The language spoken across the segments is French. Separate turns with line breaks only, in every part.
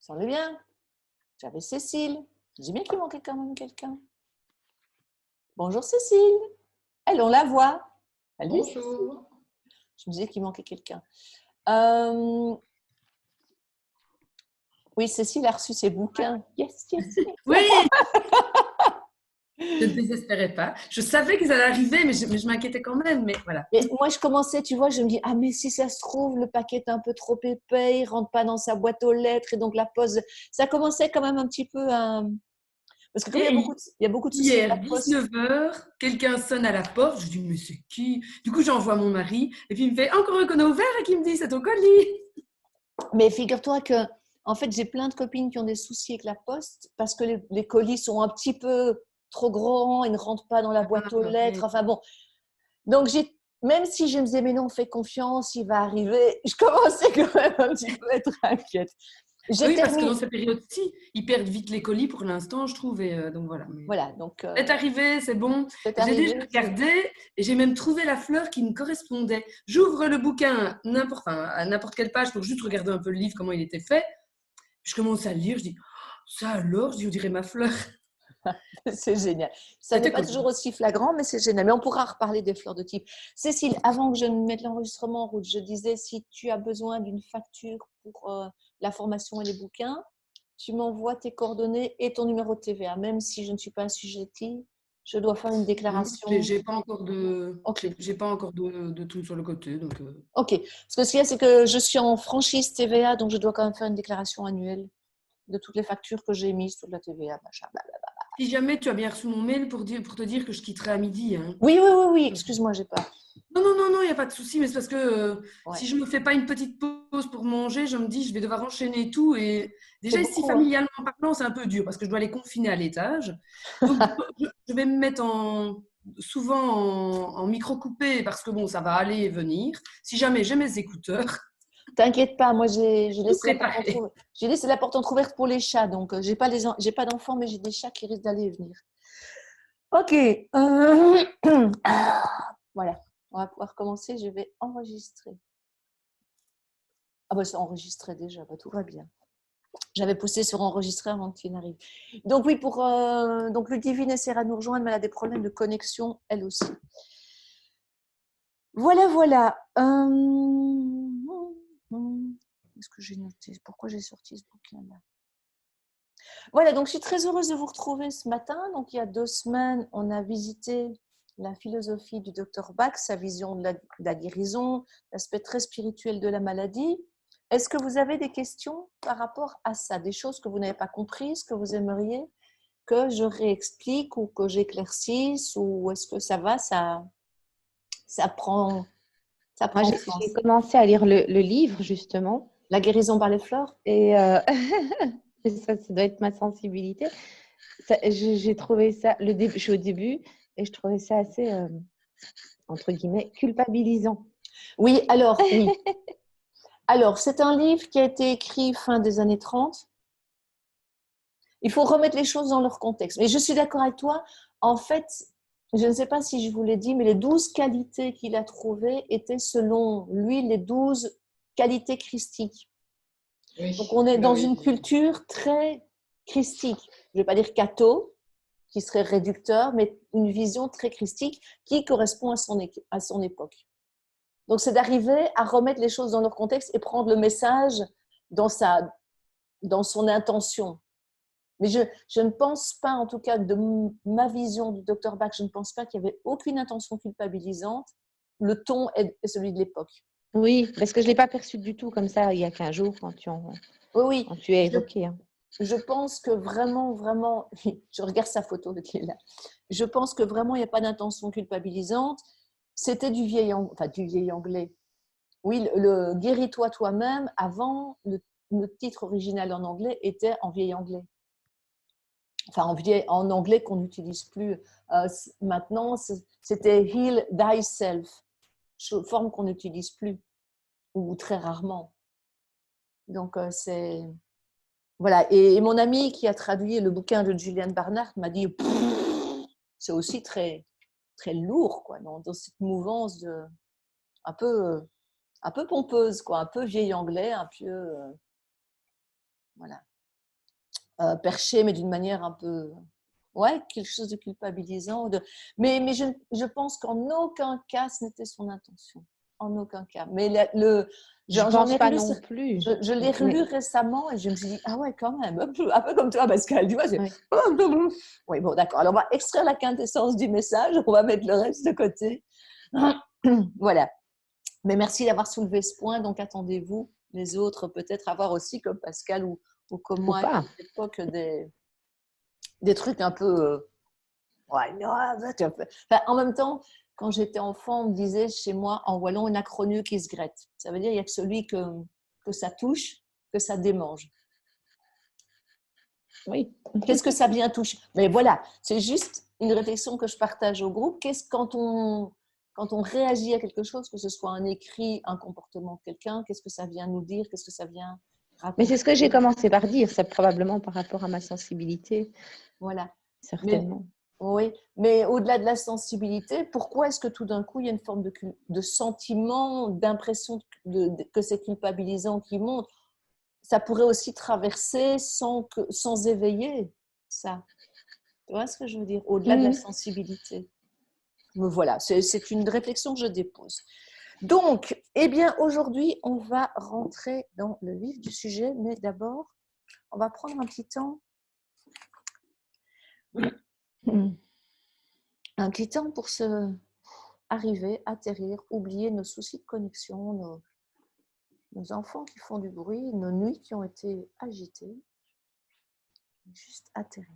Sens-le bien. J'avais Cécile. Je dis bien qu'il manquait quand même quelqu'un. Bonjour Cécile. Elle, on la voit. Salut Cécile.
Bonjour.
Je me disais qu'il manquait quelqu'un. Oui, Cécile a reçu ses bouquins. Yes, yes, yes.
Oui, je ne désespérais pas. Je savais qu'ils allaient arriver, mais je m'inquiétais quand même. Mais voilà.
Mais moi, je commençais, tu vois, je me dis, ah, mais si ça se trouve, le paquet est un peu trop épais, il ne rentre pas dans sa boîte aux lettres, et donc la pose. Ça commençait quand même un petit peu à. Parce que comme
Et
il y a beaucoup de soucis avec
hier,
la poste.
19h, quelqu'un sonne à la porte. Je dis, mais c'est qui? Du coup, j'envoie mon mari. Et puis, il me fait encore un qu'on a ouvert et qui me dit, c'est ton colis.
Mais figure-toi que, en fait, j'ai plein de copines qui ont des soucis avec la poste parce que les colis sont un petit peu trop grands, ils ne rentrent pas dans la boîte aux
Ah,
lettres.
oui.
Enfin bon. Donc, même si je me disais, mais non, fais confiance, il va arriver, je commençais quand même un petit peu à être inquiète. J'ai
Oui, parce que dans
terminé.
ces périodes-ci, ils perdent vite les colis pour l'instant, je trouve. Et donc voilà. Mais
Voilà, donc
c'est arrivé, c'est bon.
c'est
J'ai déjà
arrivé.
regardé et j'ai même trouvé la fleur qui me correspondait. J'ouvre le bouquin à n'importe quelle page pour juste regarder un peu le livre, comment il était fait. Je commence à le lire, je dis, oh, ça alors, je dis, on dirait ma fleur.
C'est génial. Ça n'est
C'était
pas
cool.
toujours aussi flagrant, mais c'est génial. Mais on pourra reparler des fleurs de type. Cécile, avant que je ne mette l'enregistrement en route, je disais, si tu as besoin d'une facture pour la formation et les bouquins, tu m'envoies tes coordonnées et ton numéro de TVA. Même si je ne suis pas assujettie, je dois faire une déclaration.
J'ai pas encore de,
Ok.
j'ai pas encore de tout sur le côté, donc.
Ok. Parce que ce qu'il y a, c'est que je suis en franchise TVA, donc je dois quand même faire une déclaration annuelle de toutes les factures que j'ai émises, toute la TVA, machin, blablabla.
Si jamais tu as bien reçu mon mail pour te dire que je quitterai à midi, hein.
Oui, oui, oui, oui. Excuse-moi, j'ai pas.
Non, non, non, non, il n'y a pas de souci, mais c'est parce que
Ouais.
si je ne me fais pas une petite pause pour manger, je me dis je vais devoir enchaîner tout. Et
C'est
déjà, ici,
beaucoup, hein.
familialement parlant, c'est un peu dur parce que je dois les confiner à l'étage. Donc, je vais me mettre souvent en micro-coupé parce que bon, ça va aller et venir. Si jamais j'ai mes écouteurs,
T'inquiète pas, moi j'ai
tout
laissé la porte
préparé.
entrouverte. J'ai laissé la porte entrouverte pour les chats, donc j'ai pas d'enfants, mais j'ai des chats qui risquent d'aller et venir. Ok, voilà, on va pouvoir commencer. Je vais enregistrer. Ah bah c'est enregistré déjà, bah, tout va bien. J'avais poussé sur enregistrer avant qu'il n'arrive. Donc oui, donc Ludivine essaiera de nous rejoindre, mais elle a des problèmes de connexion elle aussi. Voilà, voilà. Qu'est-ce que j'ai noté? Pourquoi j'ai sorti ce bouquin-là? Voilà, donc je suis très heureuse de vous retrouver ce matin. Donc il y a 2 semaines, on a visité la philosophie du docteur Bach, sa vision de la guérison, l'aspect très spirituel de la maladie. Est-ce que vous avez des questions par rapport à ça, des choses que vous n'avez pas comprises, que vous aimeriez que je réexplique ou que j'éclaircisse, ou est-ce que ça va, ça prend, ça
Moi,
prend
j'ai
sens?
commencé à lire le livre, justement,
La guérison par les fleurs?
et ça doit être ma sensibilité. J'ai trouvé ça, je suis au début, et je trouvais ça assez, entre guillemets, culpabilisant.
Oui, alors, oui. Alors, c'est un livre qui a été écrit fin des années 30. Il faut remettre les choses dans leur contexte. Mais je suis d'accord avec toi. En fait, je ne sais pas si je vous l'ai dit, mais les 12 qualités qu'il a trouvées étaient, selon lui, les 12 qualités christiques. Donc,
Oui,
on est
bah
dans
oui.
une culture très christique. Je ne vais pas dire catho, qui serait réducteur, mais une vision très christique qui correspond à son époque. Donc, c'est d'arriver à remettre les choses dans leur contexte et prendre le message dans son intention. Mais je ne pense pas, en tout cas de ma vision du docteur Bach, je ne pense pas qu'il y avait aucune intention culpabilisante. Le ton est celui de l'époque.
Oui, parce que je ne l'ai pas perçu du tout comme ça il y a 15 jours quand
Oui,
quand tu as
oui.
évoqué. Hein.
Je pense que vraiment, vraiment, je regarde sa photo qui est là. Je pense que vraiment, il n'y a pas d'intention culpabilisante. C'était du vieil anglais. Oui, le guéris-toi toi-même, avant, le titre original en anglais était en vieil anglais. Enfin, en anglais qu'on n'utilise plus maintenant, c'était Heal Thyself, forme qu'on n'utilise plus, ou très rarement. Donc, voilà. Et mon ami qui a traduit le bouquin de Julian Barnard m'a dit c'est aussi très, très lourd, quoi, dans cette mouvance un peu, un peu pompeuse, quoi, un peu vieil anglais, un peu. Voilà. perché, mais d'une manière un peu… Ouais, quelque chose de culpabilisant. Mais je pense qu'en aucun cas, ce n'était son intention. En aucun cas. Mais
Je
j'en
pense
ai
pas
relu,
non plus.
je l'ai relu
Mais,
récemment et je me suis dit, ah ouais, quand même, un peu comme toi, Pascal. Tu vois, c'est…
oui.
Oui, bon, d'accord. Alors, on va extraire la quintessence du message, on va mettre le reste de côté. Voilà. Mais merci d'avoir soulevé ce point. Donc, attendez-vous, les autres, peut-être avoir aussi, comme Pascal ou comme
Ou
moi, à
pas.
l'époque, des trucs un peu… ouais, non, enfin, en même temps, quand j'étais enfant, on me disait chez moi, en wallon, un acronyme qui se grette. Ça veut dire qu'il n'y a que celui que ça touche, que ça démange.
Oui.
Qu'est-ce que ça vient toucher? Mais voilà, c'est juste une réflexion que je partage au groupe. Quand on réagit à quelque chose, que ce soit un écrit, un comportement de quelqu'un, qu'est-ce que ça vient nous dire? Qu'est-ce que ça vient
Mais
raconter?
c'est ce que j'ai commencé par dire. C'est probablement par rapport à ma sensibilité,
Voilà. Mais,
certainement.
oui, mais au-delà de la sensibilité, pourquoi est-ce que tout d'un coup, il y a une forme de sentiment, d'impression que c'est culpabilisant qui monte? Ça pourrait aussi traverser sans éveiller ça. Tu vois ce que je veux dire? Au-delà de la sensibilité. Me voilà, c'est une réflexion que je dépose. Donc, eh bien, aujourd'hui, on va rentrer dans le vif du sujet, mais d'abord, on va prendre un petit temps. Un petit temps pour se arriver, atterrir, oublier nos soucis de connexion, nos enfants qui font du bruit, nos nuits qui ont été agitées. Juste atterrir.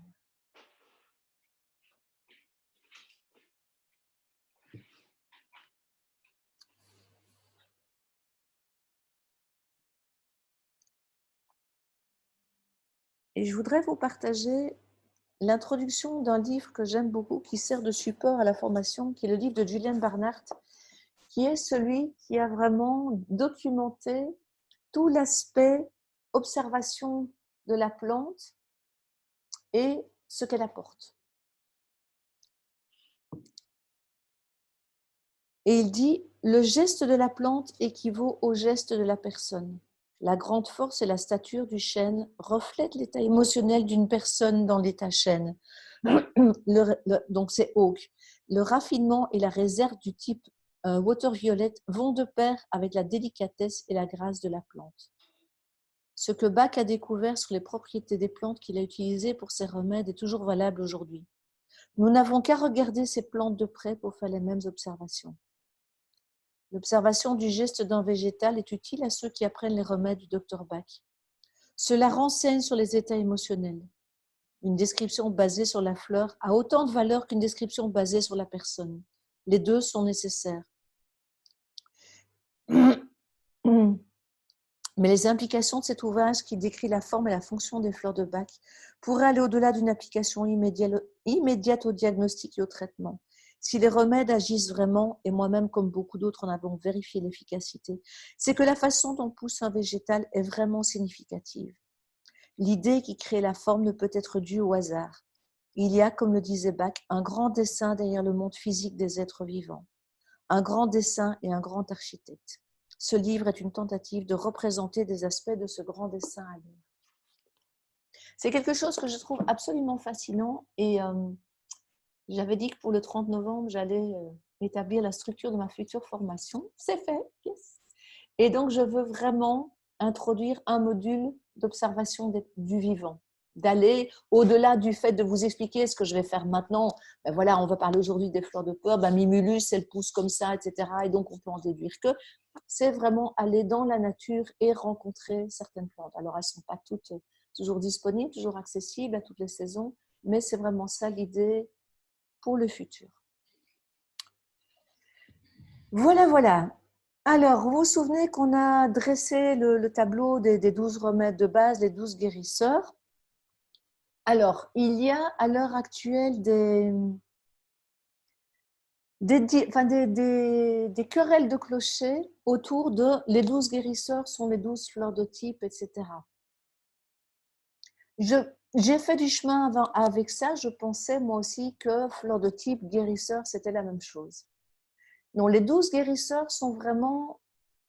Et je voudrais vous partager l'introduction d'un livre que j'aime beaucoup, qui sert de support à la formation, qui est le livre de Julian Barnard, qui est celui qui a vraiment documenté tout l'aspect observation de la plante et ce qu'elle apporte. Et il dit, le geste de la plante équivaut au geste de la personne. La grande force et la stature du chêne reflètent l'état émotionnel d'une personne dans l'état chêne. Donc c'est oak. Le raffinement et la réserve du type water violet vont de pair avec la délicatesse et la grâce de la plante. Ce que Bach a découvert sur les propriétés des plantes qu'il a utilisées pour ses remèdes est toujours valable aujourd'hui. Nous n'avons qu'à regarder ces plantes de près pour faire les mêmes observations. L'observation du geste d'un végétal est utile à ceux qui apprennent les remèdes du Dr Bach. Cela renseigne sur les états émotionnels. Une description basée sur la fleur a autant de valeur qu'une description basée sur la personne. Les deux sont nécessaires. Mais les implications de cet ouvrage qui décrit la forme et la fonction des fleurs de Bach pourraient aller au-delà d'une application immédiate au diagnostic et au traitement. Si les remèdes agissent vraiment, et moi-même comme beaucoup d'autres en avons vérifié l'efficacité, c'est que la façon dont pousse un végétal est vraiment significative. L'idée qui crée la forme ne peut être due au hasard. Il y a, comme le disait Bach, un grand dessein derrière le monde physique des êtres vivants. Un grand dessein et un grand architecte. Ce livre est une tentative de représenter des aspects de ce grand dessein à l'œuvre. C'est quelque chose que je trouve absolument fascinant et j'avais dit que pour le 30 novembre, j'allais établir la structure de ma future formation. C'est fait, yes. Et donc, je veux vraiment introduire un module d'observation du vivant, d'aller au-delà du fait de vous expliquer ce que je vais faire maintenant. Ben voilà, on va parler aujourd'hui des fleurs de peur, ben Mimulus, elle pousse comme ça, etc. Et donc, on peut en déduire que c'est vraiment aller dans la nature et rencontrer certaines plantes. Alors, elles ne sont pas toutes toujours disponibles, toujours accessibles à toutes les saisons, mais c'est vraiment ça l'idée pour le futur. Voilà, voilà. Alors, vous vous souvenez qu'on a dressé le tableau des 12 remèdes de base, les 12 guérisseurs. Alors, il y a à l'heure actuelle des querelles de clochers autour de les 12 guérisseurs sont les 12 fleurs de type, etc. J'ai fait du chemin avec ça. Je pensais moi aussi que fleurs de type, guérisseur, c'était la même chose. Non, les 12 guérisseurs sont vraiment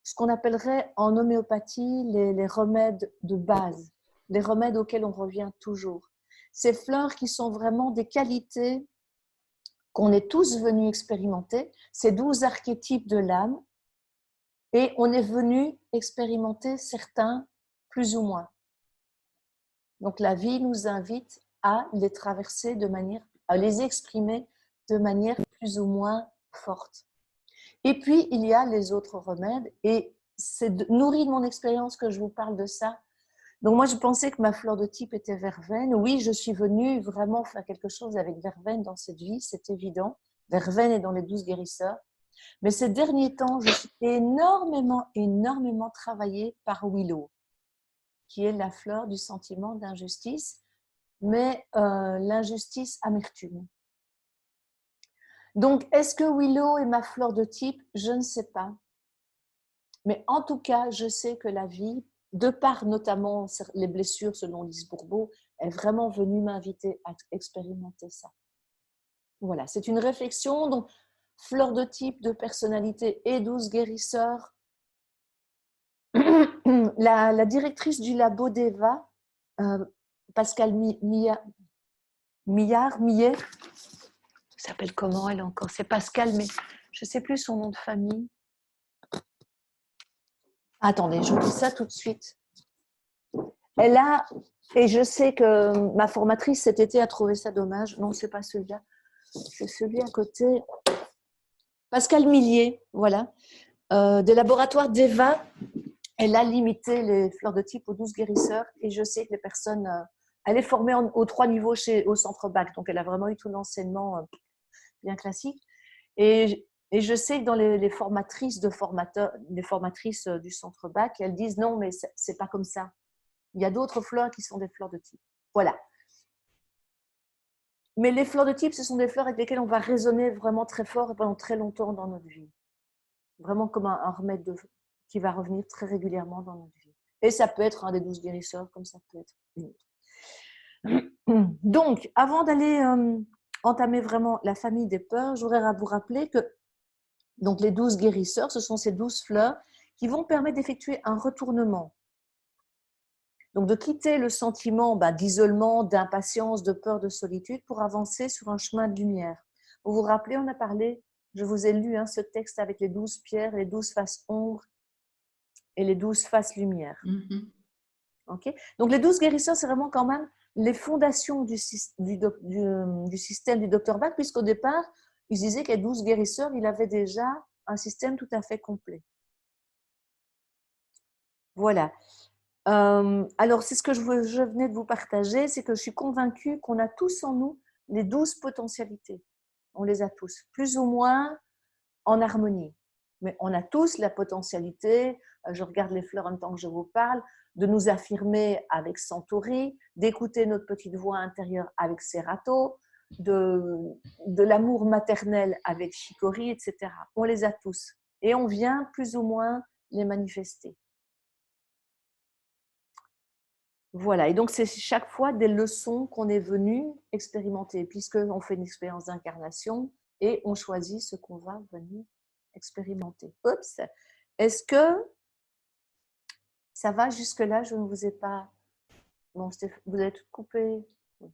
ce qu'on appellerait en homéopathie les remèdes de base. les remèdes auxquels on revient toujours. Ces fleurs qui sont vraiment des qualités qu'on est tous venus expérimenter, ces 12 archétypes de l'âme, et on est venu expérimenter certains plus ou moins. Donc la vie nous invite à les traverser de manière, à les exprimer de manière plus ou moins forte. Et puis il y a les autres remèdes, et c'est nourri de mon expérience que je vous parle de ça. Donc moi je pensais que ma fleur de type était verveine. Oui, je suis venue vraiment faire quelque chose avec verveine dans cette vie, c'est évident. Verveine est dans les 12 guérisseurs. Mais ces derniers temps, je suis énormément travaillée par Willow, qui est la fleur du sentiment d'injustice, mais l'injustice amertume. Donc, est-ce que Willow est ma fleur de type? Je ne sais pas. Mais en tout cas, je sais que la vie, de par notamment les blessures selon Lise Bourbeau, est vraiment venue m'inviter à expérimenter ça. Voilà, c'est une réflexion. Donc, fleur de type, de personnalité et 12 guérisseurs. La directrice du labo d'Eva, Pascal Millet, s'appelle comment elle encore? C'est Pascal, mais je ne sais plus son nom de famille. Attendez, je vous dis ça tout de suite. Elle a, et je sais que ma formatrice cet été a trouvé ça dommage. Non, c'est pas celui-là. C'est celui à côté. Pascal Millet, voilà. Des laboratoires d'Eva. Elle a limité les fleurs de type aux 12 guérisseurs, et je sais que les personnes, elle est formée aux 3 niveaux au centre BAC, donc elle a vraiment eu tout l'enseignement bien classique. Et je sais que dans les formatrices du centre BAC, elles disent non, mais c'est pas comme ça. Il y a d'autres fleurs qui sont des fleurs de type. Voilà. Mais les fleurs de type, ce sont des fleurs avec lesquelles on va résonner vraiment très fort et pendant très longtemps dans notre vie. Vraiment comme un remède qui va revenir très régulièrement dans notre vie. Et ça peut être un des 12 guérisseurs, comme ça peut être une autre. Donc, avant d'aller entamer vraiment la famille des peurs, je voudrais vous rappeler que donc, les 12 guérisseurs, ce sont ces 12 fleurs qui vont permettre d'effectuer un retournement. Donc, de quitter le sentiment d'isolement, d'impatience, de peur, de solitude pour avancer sur un chemin de lumière. Vous vous rappelez, on a parlé, je vous ai lu ce texte avec les 12 pierres, les 12 faces ombre et les 12 faces lumière.
Mm-hmm.
Okay. Donc, les 12 guérisseurs, c'est vraiment quand même les fondations du système du Dr Bach, puisqu'au départ, il disait qu'à 12 guérisseurs, il avait déjà un système tout à fait complet. Voilà. Alors, c'est ce que je venais de vous partager, c'est que je suis convaincue qu'on a tous en nous les 12 potentialités. On les a tous, plus ou moins en harmonie. Mais on a tous la potentialité, je regarde les fleurs en même temps que je vous parle, de nous affirmer avec Centauri, d'écouter notre petite voix intérieure avec Serato, de l'amour maternel avec Chicory, etc. On les a tous. Et on vient plus ou moins les manifester. Voilà, et donc c'est chaque fois des leçons qu'on est venu expérimenter, puisqu'on fait une expérience d'incarnation et on choisit ce qu'on va venir expérimenter. Oups, est-ce que ça va jusque-là? Je ne vous ai pas... Bon, vous avez tout coupé.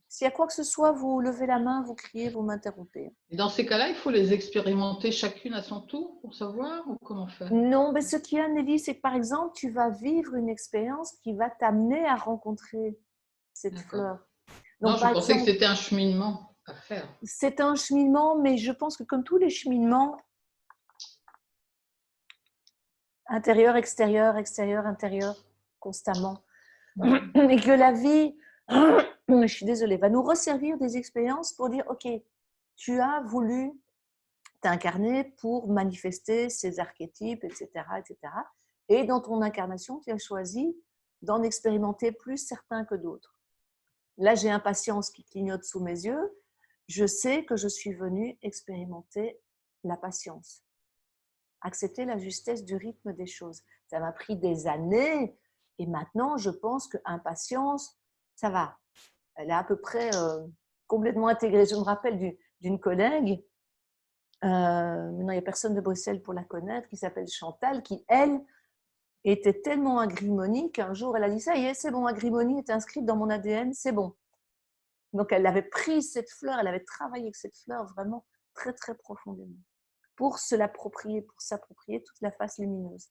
S'il y a quoi que ce soit, vous levez la main, vous criez, vous m'interrompez.
Et dans ces cas-là, il faut les expérimenter chacune à son tour pour savoir ou comment faire?
Non, mais ce qu'il y a, Nelly, c'est que par exemple, tu vas vivre une expérience qui va t'amener à rencontrer cette fleur.
Donc, non, je pensais que c'était un cheminement à faire.
C'est un cheminement, mais je pense que comme tous les cheminements, intérieur, extérieur, extérieur, intérieur, constamment, et que la vie, je suis désolée, va nous resservir des expériences pour dire, ok, tu as voulu t'incarner pour manifester ces archétypes, etc., etc. Et dans ton incarnation, tu as choisi d'en expérimenter plus certains que d'autres. Là, j'ai impatience qui clignote sous mes yeux. Je sais que je suis venue expérimenter la patience, accepter la justesse du rythme des choses. Ça m'a pris des années et maintenant, je pense que impatience, ça va. Elle est à peu près complètement intégrée. Je me rappelle d'une collègue, maintenant il n'y a personne de Bruxelles pour la connaître, qui s'appelle Chantal, qui, elle, était tellement agrimonie qu'un jour, elle a dit, ça y est, c'est bon, agrimonie est inscrite dans mon ADN, c'est bon. Donc, elle avait pris cette fleur, elle avait travaillé avec cette fleur vraiment très, très profondément pour se l'approprier, pour s'approprier toute la face lumineuse.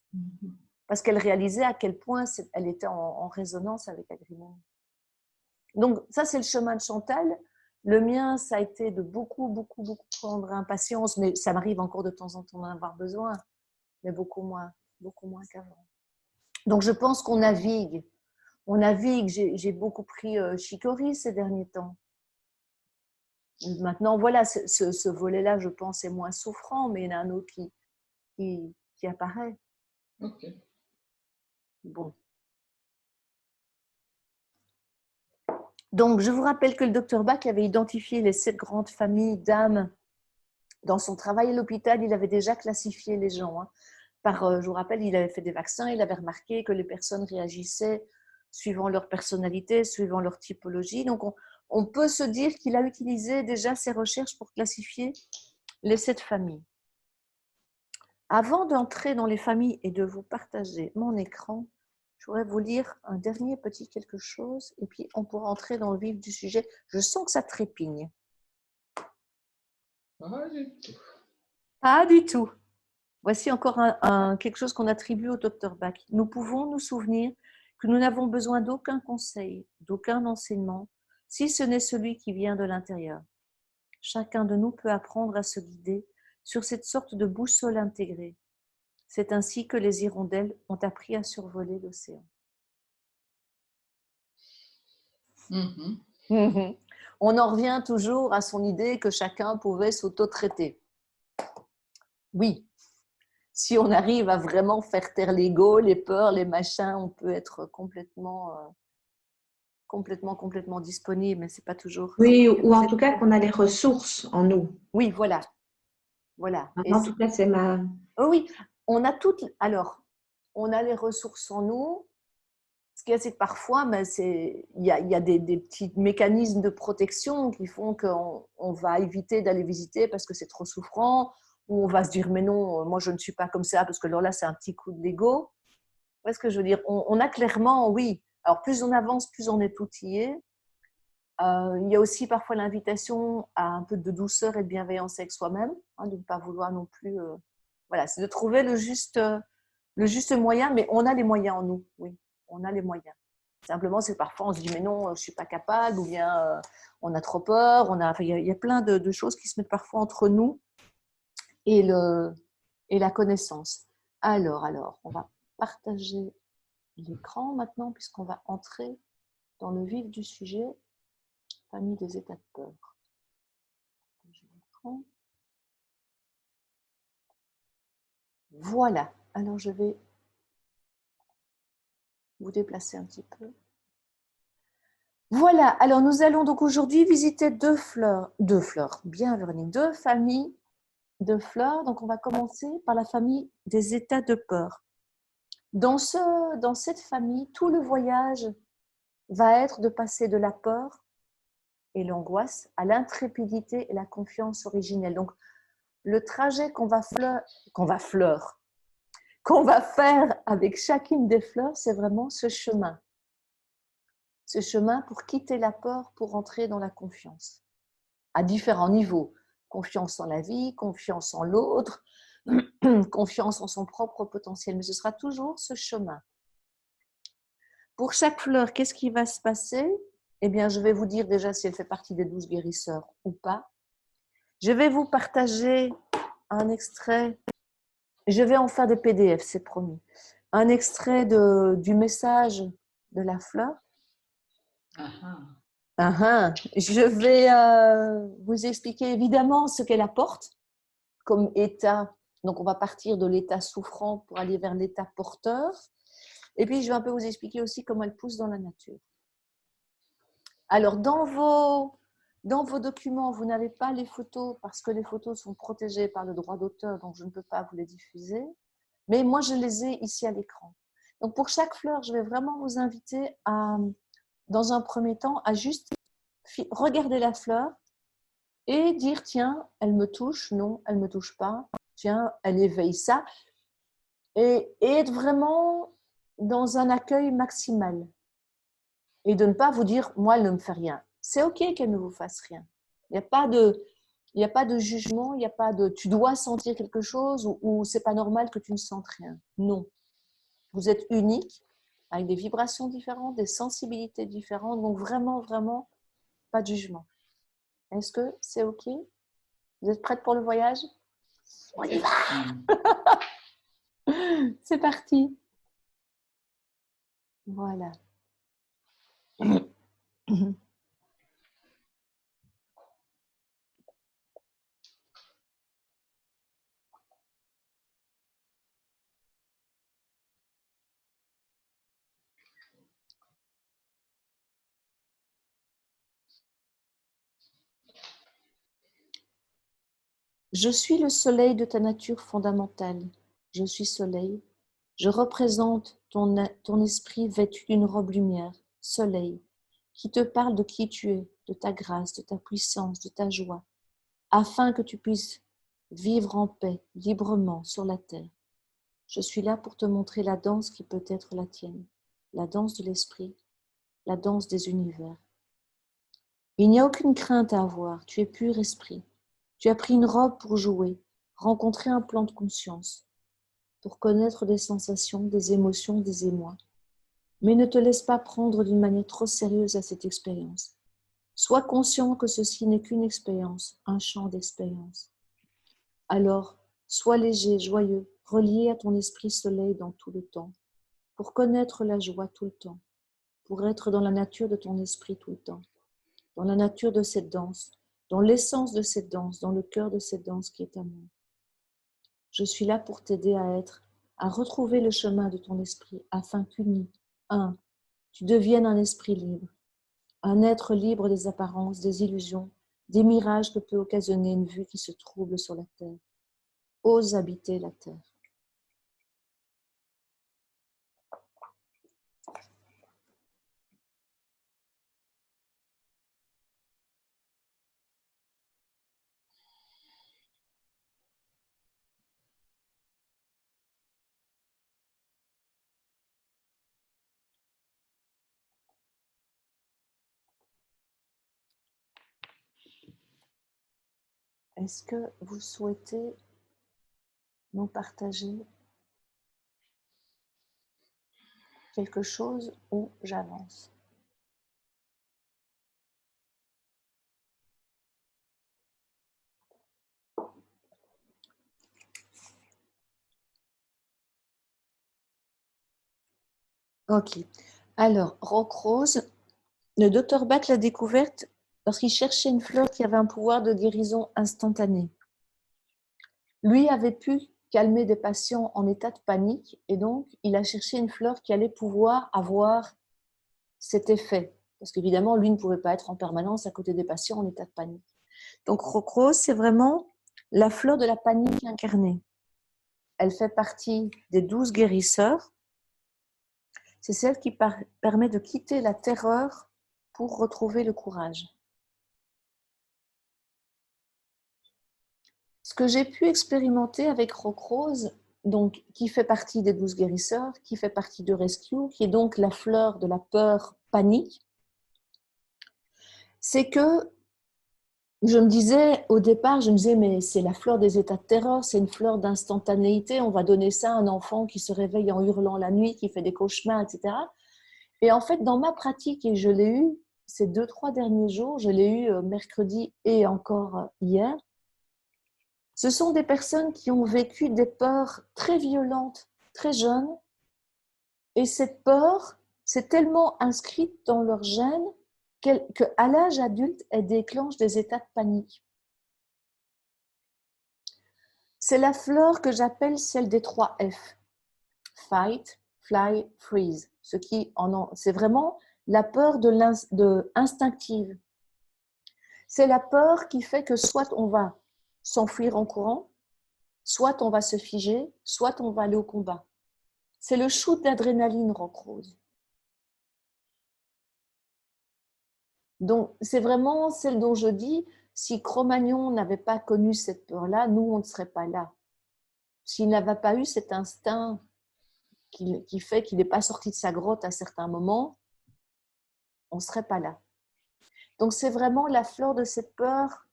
Parce qu'elle réalisait à quel point elle était en résonance avec agrimonie. Donc, ça, c'est le chemin de Chantal. Le mien, ça a été de beaucoup, beaucoup, beaucoup prendre impatience, mais ça m'arrive encore de temps en temps d'en avoir besoin, mais beaucoup moins qu'avant. Donc, je pense qu'on navigue. On navigue. J'ai beaucoup pris chicorée ces derniers temps. Maintenant, voilà, ce volet-là, je pense, est moins souffrant, mais il y en a un autre qui apparaît.
Ok.
Bon. Donc, je vous rappelle que le docteur Bach avait identifié les 7 grandes familles d'âmes. Dans son travail à l'hôpital, il avait déjà classifié les gens. Je vous rappelle, il avait fait des vaccins, il avait remarqué que les personnes réagissaient suivant leur personnalité, suivant leur typologie. Donc, on peut se dire qu'il a utilisé déjà ses recherches pour classifier les 7 familles. Avant d'entrer dans les familles et de vous partager mon écran, je voudrais vous lire un dernier petit quelque chose et puis on pourra entrer dans le vif du sujet. Je sens que ça trépigne.
Pas du tout.
Pas du tout. Voici encore quelque chose qu'on attribue au docteur Bach. Nous pouvons nous souvenir que nous n'avons besoin d'aucun conseil, d'aucun enseignement, si ce n'est celui qui vient de l'intérieur. Chacun de nous peut apprendre à se guider sur cette sorte de boussole intégrée. C'est ainsi que les hirondelles ont appris à survoler l'océan. On en revient toujours à son idée que chacun pouvait s'auto-traiter. Oui, si on arrive à vraiment faire taire l'ego, les peurs, les machins, on peut être complètement disponible, mais c'est pas toujours.
Oui, ou en tout cas qu'on a les ressources en nous.
Oui, voilà.
En tout cas, c'est ma...
Oui, on a toutes. Alors, on a les ressources en nous. Ce qu'il y a, c'est que parfois, il y a des petits mécanismes de protection qui font qu'on va éviter d'aller visiter parce que c'est trop souffrant, ou on va se dire, mais non, moi je ne suis pas comme ça, parce que alors là, c'est un petit coup de l'ego. Vous voyez ce que je veux dire? On a clairement, oui. Alors, plus on avance, plus on est outillé. Il y a aussi parfois l'invitation à un peu de douceur et de bienveillance avec soi-même, de ne pas vouloir non plus. Voilà, c'est de trouver le juste moyen, mais on a les moyens en nous, oui, on a les moyens. Simplement, c'est parfois on se dit, mais non, je ne suis pas capable, ou bien on a trop peur, il y a plein de choses qui se mettent parfois entre nous et la connaissance. Alors, on va partager l'écran maintenant, puisqu'on va entrer dans le vif du sujet. Famille des états de peur. Voilà. Alors, je vais vous déplacer un petit peu. Voilà. Alors, nous allons donc aujourd'hui visiter deux familles de fleurs. Donc, on va commencer par la famille des états de peur. Dans cette famille, tout le voyage va être de passer de la peur et l'angoisse à l'intrépidité et la confiance originelle. Donc, le trajet qu'on va faire avec chacune des fleurs, c'est vraiment ce chemin. Ce chemin pour quitter la peur, pour entrer dans la confiance. À différents niveaux. Confiance en la vie, confiance en l'autre, confiance en son propre potentiel. Mais ce sera toujours ce chemin. Pour chaque fleur, qu'est-ce qui va se passer? Eh bien, je vais vous dire déjà si elle fait partie des 12 guérisseurs ou pas. Je vais vous partager un extrait. Je vais en faire des PDF, c'est promis. Un extrait du message de la fleur. Je vais vous expliquer évidemment ce qu'elle apporte comme état. Donc, on va partir de l'état souffrant pour aller vers l'état porteur. Et puis, je vais un peu vous expliquer aussi comment elle pousse dans la nature. Alors, dans vos documents, vous n'avez pas les photos parce que les photos sont protégées par le droit d'auteur, donc je ne peux pas vous les diffuser. Mais moi, je les ai ici à l'écran. Donc, pour chaque fleur, je vais vraiment vous inviter dans un premier temps, à juste regarder la fleur et dire, tiens, elle me touche, non, elle ne me touche pas, tiens, elle éveille ça. Et être vraiment dans un accueil maximal et de ne pas vous dire, moi, elle ne me fait rien. C'est OK qu'elle ne vous fasse rien. Il n'y a pas de jugement, il n'y a pas de tu dois sentir quelque chose ou c'est pas normal que tu ne sentes rien. Non. Vous êtes unique, avec des vibrations différentes, des sensibilités différentes. Donc vraiment, vraiment, pas de jugement. Est-ce que c'est OK? Vous êtes prête pour le voyage? On y va! C'est parti. Voilà. Je suis le soleil de ta nature fondamentale. Je suis soleil. Je représente ton esprit vêtu d'une robe lumière, soleil, qui te parle de qui tu es, de ta grâce, de ta puissance, de ta joie, afin que tu puisses vivre en paix, librement sur la terre. Je suis là pour te montrer la danse qui peut être la tienne, la danse de l'esprit, la danse des univers. Il n'y a aucune crainte à avoir, tu es pur esprit. Tu as pris une robe pour jouer, rencontrer un plan de conscience, pour connaître des sensations, des émotions, des émois. Mais ne te laisse pas prendre d'une manière trop sérieuse à cette expérience. Sois conscient que ceci n'est qu'une expérience, un champ d'expérience. Alors, sois léger, joyeux, relié à ton esprit soleil dans tout le temps, pour connaître la joie tout le temps, pour être dans la nature de ton esprit tout le temps, dans la nature de cette danse, dans l'essence de cette danse, dans le cœur de cette danse qui est amour. Je suis là pour t'aider à retrouver le chemin de ton esprit, afin qu'uni, tu deviennes un esprit libre, un être libre des apparences, des illusions, des mirages que peut occasionner une vue qui se trouble sur la terre. Ose habiter la terre. Est-ce que vous souhaitez nous partager quelque chose ou j'avance? Ok. Alors, Rock Rose, le docteur Bach l'a découverte parce qu'il cherchait une fleur qui avait un pouvoir de guérison instantané. Lui avait pu calmer des patients en état de panique et donc il a cherché une fleur qui allait pouvoir avoir cet effet. Parce qu'évidemment, lui ne pouvait pas être en permanence à côté des patients en état de panique. Donc, Rock Rose, c'est vraiment la fleur de la panique incarnée. Elle fait partie des 12 guérisseurs. C'est celle qui permet de quitter la terreur pour retrouver le courage. Ce que j'ai pu expérimenter avec Rock Rose, donc, qui fait partie des 12 guérisseurs, qui fait partie de Rescue, qui est donc la fleur de la peur panique, c'est que je me disais, au départ, je me disais, mais c'est la fleur des états de terreur, c'est une fleur d'instantanéité, on va donner ça à un enfant qui se réveille en hurlant la nuit, qui fait des cauchemars, etc. Et en fait, dans ma pratique, et je l'ai eu ces 2-3 derniers jours, je l'ai eu mercredi et encore hier, ce sont des personnes qui ont vécu des peurs très violentes, très jeunes, et cette peur s'est tellement inscrite dans leur gène qu'à l'âge adulte, elle déclenche des états de panique. C'est la fleur que j'appelle celle des 3 F. Fight, fly, freeze. C'est vraiment la peur instinctive. C'est la peur qui fait que soit on va s'enfuir en courant, soit on va se figer, soit on va aller au combat. C'est le shoot d'adrénaline, Rock Rose. Donc, c'est vraiment celle dont je dis, si Cro-Magnon n'avait pas connu cette peur-là, nous, on ne serait pas là. S'il n'avait pas eu cet instinct qui fait qu'il n'est pas sorti de sa grotte à certains moments, on ne serait pas là. Donc, c'est vraiment la fleur de cette peur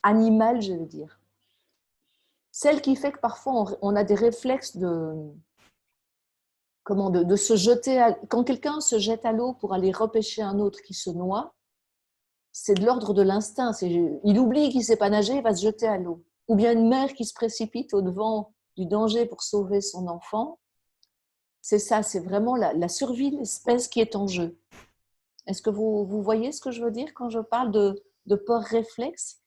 animale, je veux dire. Celle qui fait que parfois, on a des réflexes de se jeter. Quand quelqu'un se jette à l'eau pour aller repêcher un autre qui se noie, c'est de l'ordre de l'instinct. Il oublie qu'il ne sait pas nager, il va se jeter à l'eau. Ou bien une mère qui se précipite au-devant du danger pour sauver son enfant. C'est ça, c'est vraiment la survie de l'espèce qui est en jeu. Est-ce que vous voyez ce que je veux dire quand je parle de peur réflexe?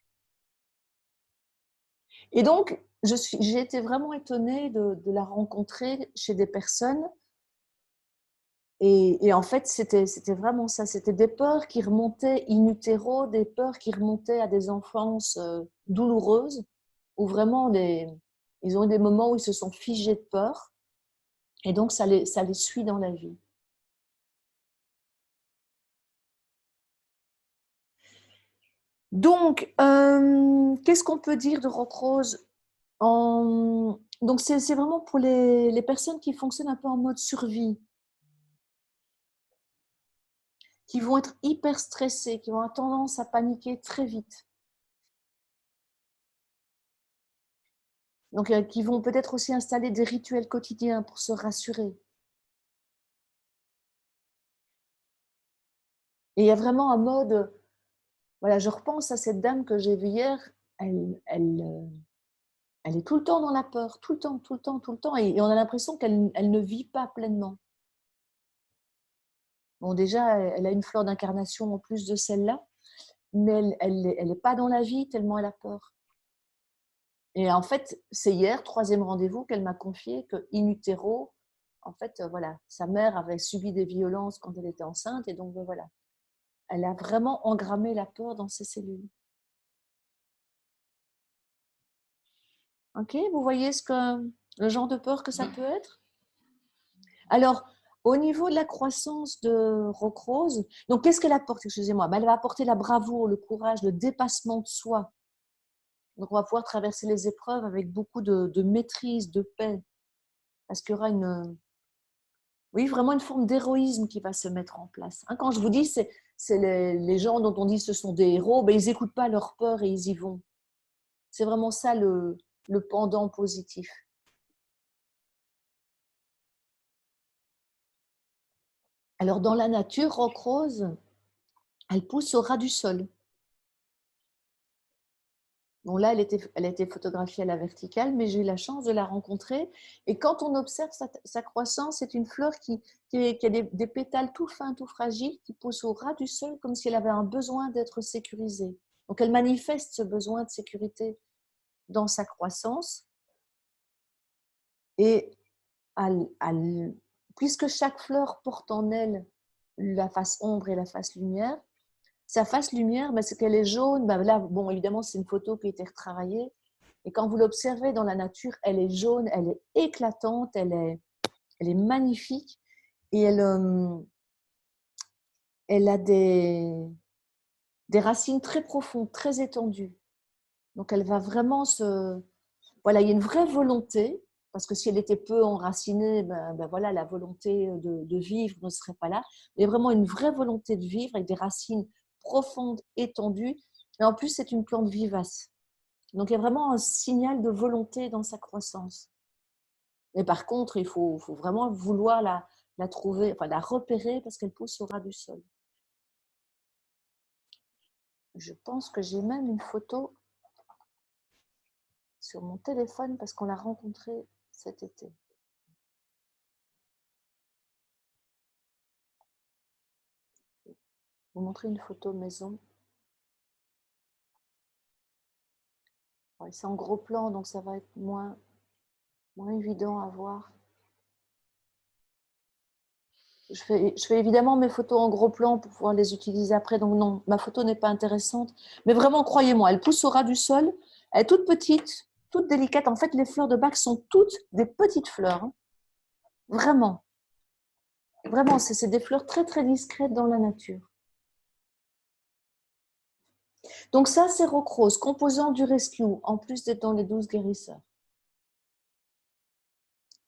Et donc, j'ai été vraiment étonnée de la rencontrer chez des personnes. Et en fait, c'était vraiment ça. C'était des peurs qui remontaient in utero, des peurs qui remontaient à des enfances douloureuses, où vraiment ils ont eu des moments où ils se sont figés de peur. Et donc, ça les suit dans la vie. Donc, qu'est-ce qu'on peut dire de Rock-Rose? Donc, c'est vraiment pour les personnes qui fonctionnent un peu en mode survie, qui vont être hyper stressées, qui vont avoir tendance à paniquer très vite. Donc, qui vont peut-être aussi installer des rituels quotidiens pour se rassurer. Et il y a vraiment un mode, voilà, je repense à cette dame que j'ai vue hier, elle est tout le temps dans la peur, tout le temps, tout le temps, tout le temps, et on a l'impression qu'elle ne vit pas pleinement. Bon, déjà, elle a une fleur d'incarnation en plus de celle-là, mais elle n'est pas dans la vie tellement elle a peur. Et en fait, c'est hier, 3e rendez-vous, qu'elle m'a confié que in utero, en fait, voilà, sa mère avait subi des violences quand elle était enceinte, et donc voilà, elle a vraiment engrammé la peur dans ses cellules. Ok, vous voyez le genre de peur que ça peut être? Alors, au niveau de la croissance de Rock-Rose, donc qu'est-ce qu'elle apporte? Excusez-moi, elle va apporter la bravoure, le courage, le dépassement de soi. Donc, on va pouvoir traverser les épreuves avec beaucoup de maîtrise, de paix, parce qu'il y aura vraiment une forme d'héroïsme qui va se mettre en place. Quand je vous dis, c'est les gens dont on dit ce sont des héros, ben, ils n'écoutent pas leur peur et ils y vont. C'est vraiment ça le pendant positif. Alors, dans la nature, Rock-Rose, elle pousse au ras du sol. Bon, là, elle a été photographiée à la verticale, mais j'ai eu la chance de la rencontrer. Et quand on observe sa croissance, c'est une fleur qui a des pétales tout fins, tout fragiles, qui poussent au ras du sol, comme si elle avait un besoin d'être sécurisée. Donc, elle manifeste ce besoin de sécurité dans sa croissance. Et puisque chaque fleur porte en elle la face ombre et la face lumière, sa face lumière, c'est qu'elle est jaune. Là, bon, évidemment, c'est une photo qui a été retravaillée. Et quand vous l'observez dans la nature, elle est jaune, elle est éclatante, elle est magnifique. Et elle a des racines très profondes, très étendues. Donc, elle va vraiment Voilà, il y a une vraie volonté, parce que si elle était peu enracinée, voilà, la volonté de vivre ne serait pas là. Il y a vraiment une vraie volonté de vivre avec des racines profondes, étendues. Et en plus, c'est une plante vivace. Donc, il y a vraiment un signal de volonté dans sa croissance. Mais par contre, il faut vraiment vouloir la trouver, enfin la repérer parce qu'elle pousse au ras du sol. Je pense que j'ai même une photo sur mon téléphone parce qu'on l'a rencontrée cet été. Vous montrer une photo maison. Ouais, c'est en gros plan, donc ça va être moins évident à voir. Je fais évidemment mes photos en gros plan pour pouvoir les utiliser après, donc non, ma photo n'est pas intéressante. Mais vraiment, croyez-moi, elle pousse au ras du sol, elle est toute petite, toute délicate. En fait, les fleurs de Bach sont toutes des petites fleurs. Vraiment. Vraiment, c'est des fleurs très, très discrètes dans la nature. Donc ça, c'est Rock-Rose, composant du rescue, en plus d'être dans les 12 guérisseurs.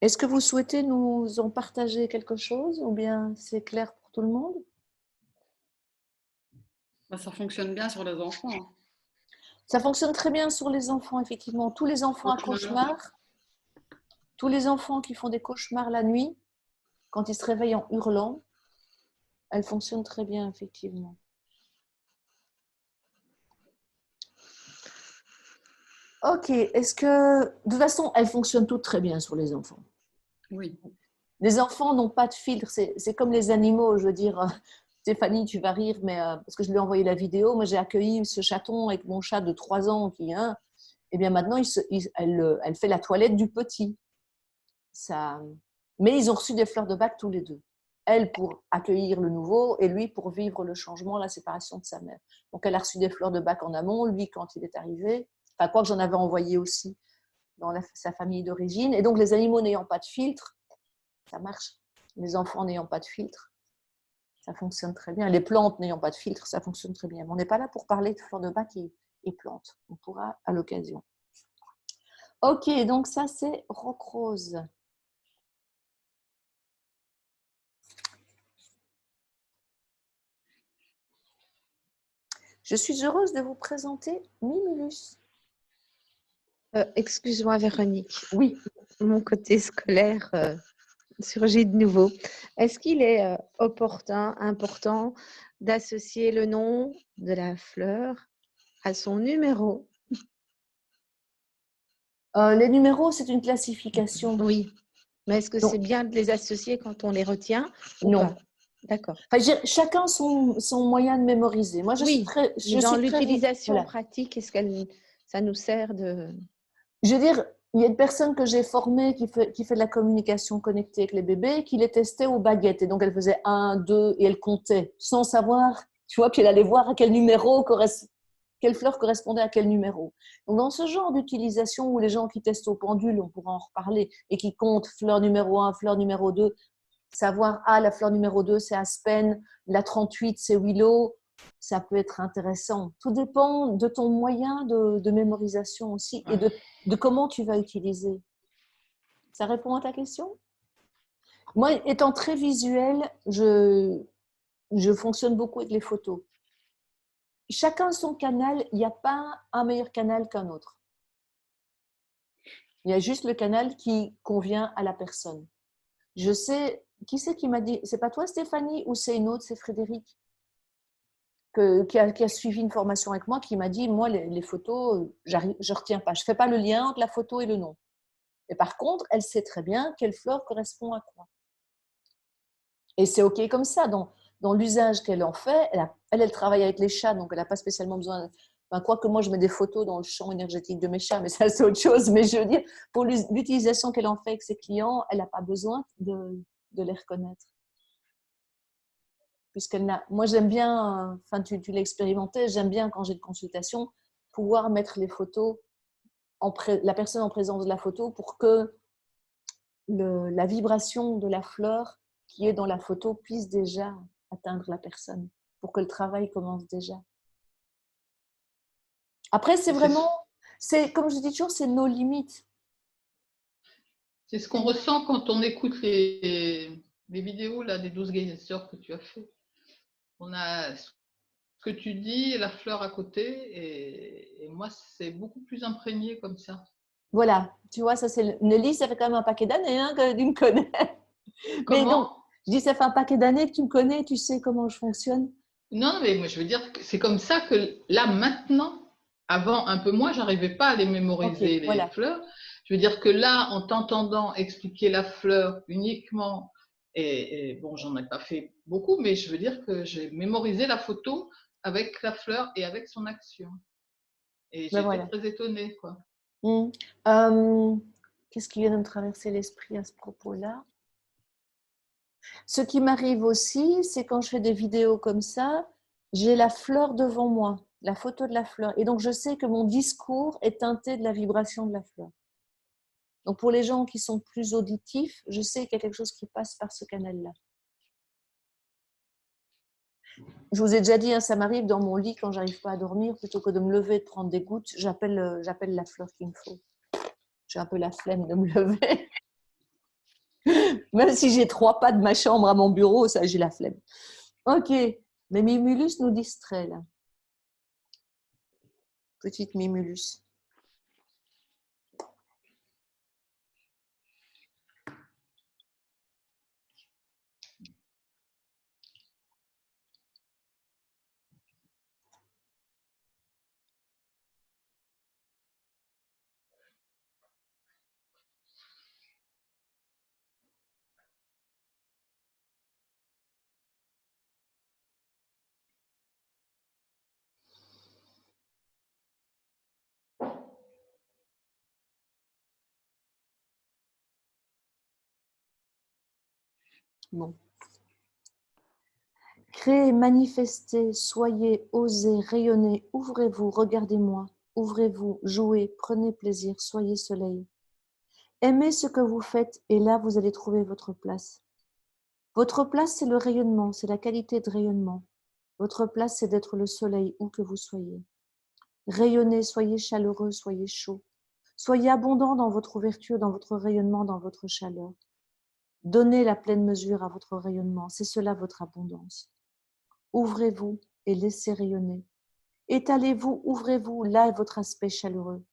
Est-ce que vous souhaitez nous en partager quelque chose ou bien c'est clair pour tout le monde?
Bah, ça fonctionne bien sur les enfants, hein.
Ça fonctionne très bien sur les enfants, effectivement. Tous les enfants à cauchemar, tous les enfants qui font des cauchemars la nuit, quand ils se réveillent en hurlant, elle fonctionne très bien, effectivement. Ok, est-ce que... De toute façon, elles fonctionnent toutes très bien sur les enfants.
Oui.
Les enfants n'ont pas de filtre, c'est comme les animaux, je veux dire. Stéphanie, tu vas rire, mais parce que je lui ai envoyé la vidéo, moi j'ai accueilli ce chaton avec mon chat de 3 ans qui, hein, et bien maintenant, elle fait la toilette du petit. Ça... Mais ils ont reçu des fleurs de bac tous les deux. Elle pour accueillir le nouveau et lui pour vivre le changement, la séparation de sa mère. Donc elle a reçu des fleurs de bac en amont, lui quand il est arrivé. Enfin, quoi que j'en avais envoyé aussi dans sa famille d'origine. Et donc les animaux n'ayant pas de filtre, ça marche. Les enfants n'ayant pas de filtre, ça fonctionne très bien. Les plantes n'ayant pas de filtre, ça fonctionne très bien. Mais on n'est pas là pour parler de fleurs de bac et plantes. On pourra à l'occasion. Ok, donc ça c'est Rock Rose. Je suis heureuse de vous présenter Mimulus.
Excuse-moi, Véronique.
Oui.
Mon côté scolaire surgit de nouveau. Est-ce qu'il est important d'associer le nom de la fleur à son numéro?
Les numéros, c'est une classification.
Oui. Mais est-ce que
Non.
c'est bien de les associer quand on les retient ou
Non.
pas? D'accord.
Enfin, chacun son moyen de mémoriser. Moi, je suis très.
Mais dans
suis très,
l'utilisation
voilà.
pratique, est-ce que ça nous sert de…
Je veux dire, il y a une personne que j'ai formée qui fait de la communication connectée avec les bébés, qui les testait aux baguettes. Et donc, elle faisait 1, 2 et elle comptait sans savoir, tu vois, puis elle allait voir à quel numéro quelle fleur correspondait à quel numéro. Donc, dans ce genre d'utilisation où les gens qui testent au pendule, on pourra en reparler, et qui comptent fleur numéro 1, fleur numéro 2, savoir, la fleur numéro 2, c'est Aspen, la 38, c'est Willow, ça peut être intéressant. Tout dépend de ton moyen de mémorisation aussi et de comment tu vas utiliser. Ça répond à ta question? Moi, étant très visuelle, je fonctionne beaucoup avec les photos. Chacun son canal, il n'y a pas un meilleur canal qu'un autre. Il y a juste le canal qui convient à la personne. Je sais, qui c'est qui m'a dit, c'est pas toi Stéphanie ou c'est une autre, c'est Frédéric qui a suivi une formation avec moi, qui m'a dit, moi les photos, je retiens pas, je fais pas le lien entre la photo et le nom. Et par contre, elle sait très bien quelle fleur correspond à quoi. Et c'est ok comme ça, dans l'usage qu'elle en fait, elle travaille avec les chats, donc elle n'a pas spécialement besoin… Enfin, quoique moi, je mets des photos dans le champ énergétique de mes chats, mais ça, c'est autre chose. Mais je veux dire, pour l'utilisation qu'elle en fait avec ses clients, elle n'a pas besoin de les reconnaître. Moi, j'aime bien, enfin, tu l'as expérimenté, j'aime bien quand j'ai une consultation, pouvoir mettre les photos, la personne en présence de la photo pour que la vibration de la fleur qui est dans la photo puisse déjà atteindre la personne, pour que le travail commence déjà. Après, c'est vraiment, comme je dis toujours, c'est nos limites.
C'est ce qu'on ressent quand on écoute les vidéos là, des 12 guérisseurs que tu as fait. On a ce que tu dis et la fleur à côté, et moi, c'est beaucoup plus imprégné comme ça.
Voilà, tu vois, ça c'est… Nelly, ça fait quand même un paquet d'années que tu me connais.
Comment?
Mais donc, je dis, ça fait un paquet d'années que tu me connais, tu sais comment je fonctionne.
Non, mais moi, je veux dire que c'est comme ça que là, maintenant, avant, un peu moins, j'arrivais pas à les mémoriser, les fleurs. Je veux dire que là, en t'entendant expliquer la fleur uniquement, et bon, j'en ai pas fait beaucoup, mais je veux dire que j'ai mémorisé la photo avec la fleur et avec son action. Et j'étais très étonnée, quoi.
Qu'est-ce qui vient de me traverser l'esprit à ce propos-là? Ce qui m'arrive aussi, c'est quand je fais des vidéos comme ça, j'ai la fleur devant moi, la photo de la fleur. Et donc, je sais que mon discours est teinté de la vibration de la fleur. Donc, pour les gens qui sont plus auditifs, je sais qu'il y a quelque chose qui passe par ce canal-là. Je vous ai déjà dit, ça m'arrive dans mon lit quand j'arrive pas à dormir, plutôt que de me lever et de prendre des gouttes, j'appelle la fleur qu'il me faut. J'ai un peu la flemme de me lever. Même si j'ai 3 pas de ma chambre à mon bureau, ça, j'ai la flemme. Ok, mais Mimulus nous distrait là. Petite Mimulus. Bon. Créez, manifestez, soyez, osez, rayonnez, ouvrez-vous, regardez-moi, ouvrez-vous, jouez, prenez plaisir, soyez soleil. Aimez ce que vous faites et là, vous allez trouver votre place. Votre place, c'est le rayonnement, c'est la qualité de rayonnement. Votre place, c'est d'être le soleil où que vous soyez. Rayonnez, soyez chaleureux, soyez chaud. Soyez abondant dans votre ouverture, dans votre rayonnement, dans votre chaleur. Donnez la pleine mesure à votre rayonnement, c'est cela votre abondance. Ouvrez-vous et laissez rayonner. Étalez-vous, ouvrez-vous, là est votre aspect chaleureux.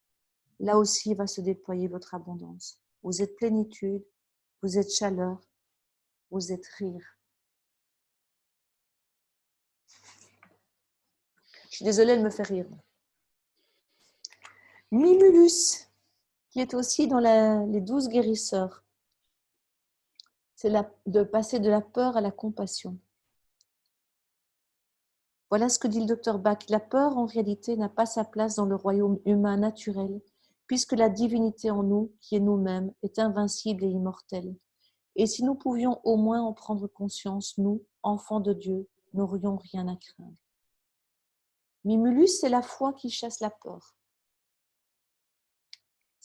Là aussi va se déployer votre abondance. Vous êtes plénitude, vous êtes chaleur, vous êtes rire. Je suis désolée, elle me fait rire. Mimulus, qui est aussi dans les 12 guérisseurs. C'est de passer de la peur à la compassion. Voilà ce que dit le docteur Bach. La peur, en réalité, n'a pas sa place dans le royaume humain naturel, puisque la divinité en nous, qui est nous-mêmes, est invincible et immortelle. Et si nous pouvions au moins en prendre conscience, nous, enfants de Dieu, n'aurions rien à craindre. Mimulus, c'est la foi qui chasse la peur.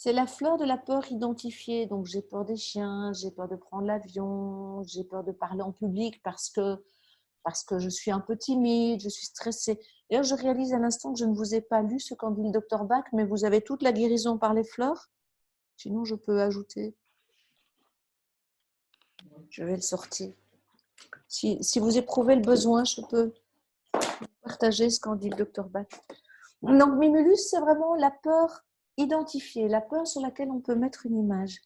C'est la fleur de la peur identifiée. Donc, j'ai peur des chiens, j'ai peur de prendre l'avion, j'ai peur de parler en public parce que je suis un peu timide, je suis stressée. D'ailleurs, je réalise à l'instant que je ne vous ai pas lu ce qu'en dit le docteur Bach, mais vous avez toute la guérison par les fleurs. Sinon, je peux ajouter. Je vais le sortir. Si vous éprouvez le besoin, je peux partager ce qu'en dit le docteur Bach. Donc, Mimulus, c'est vraiment la peur identifiée, la peur sur laquelle on peut mettre une image.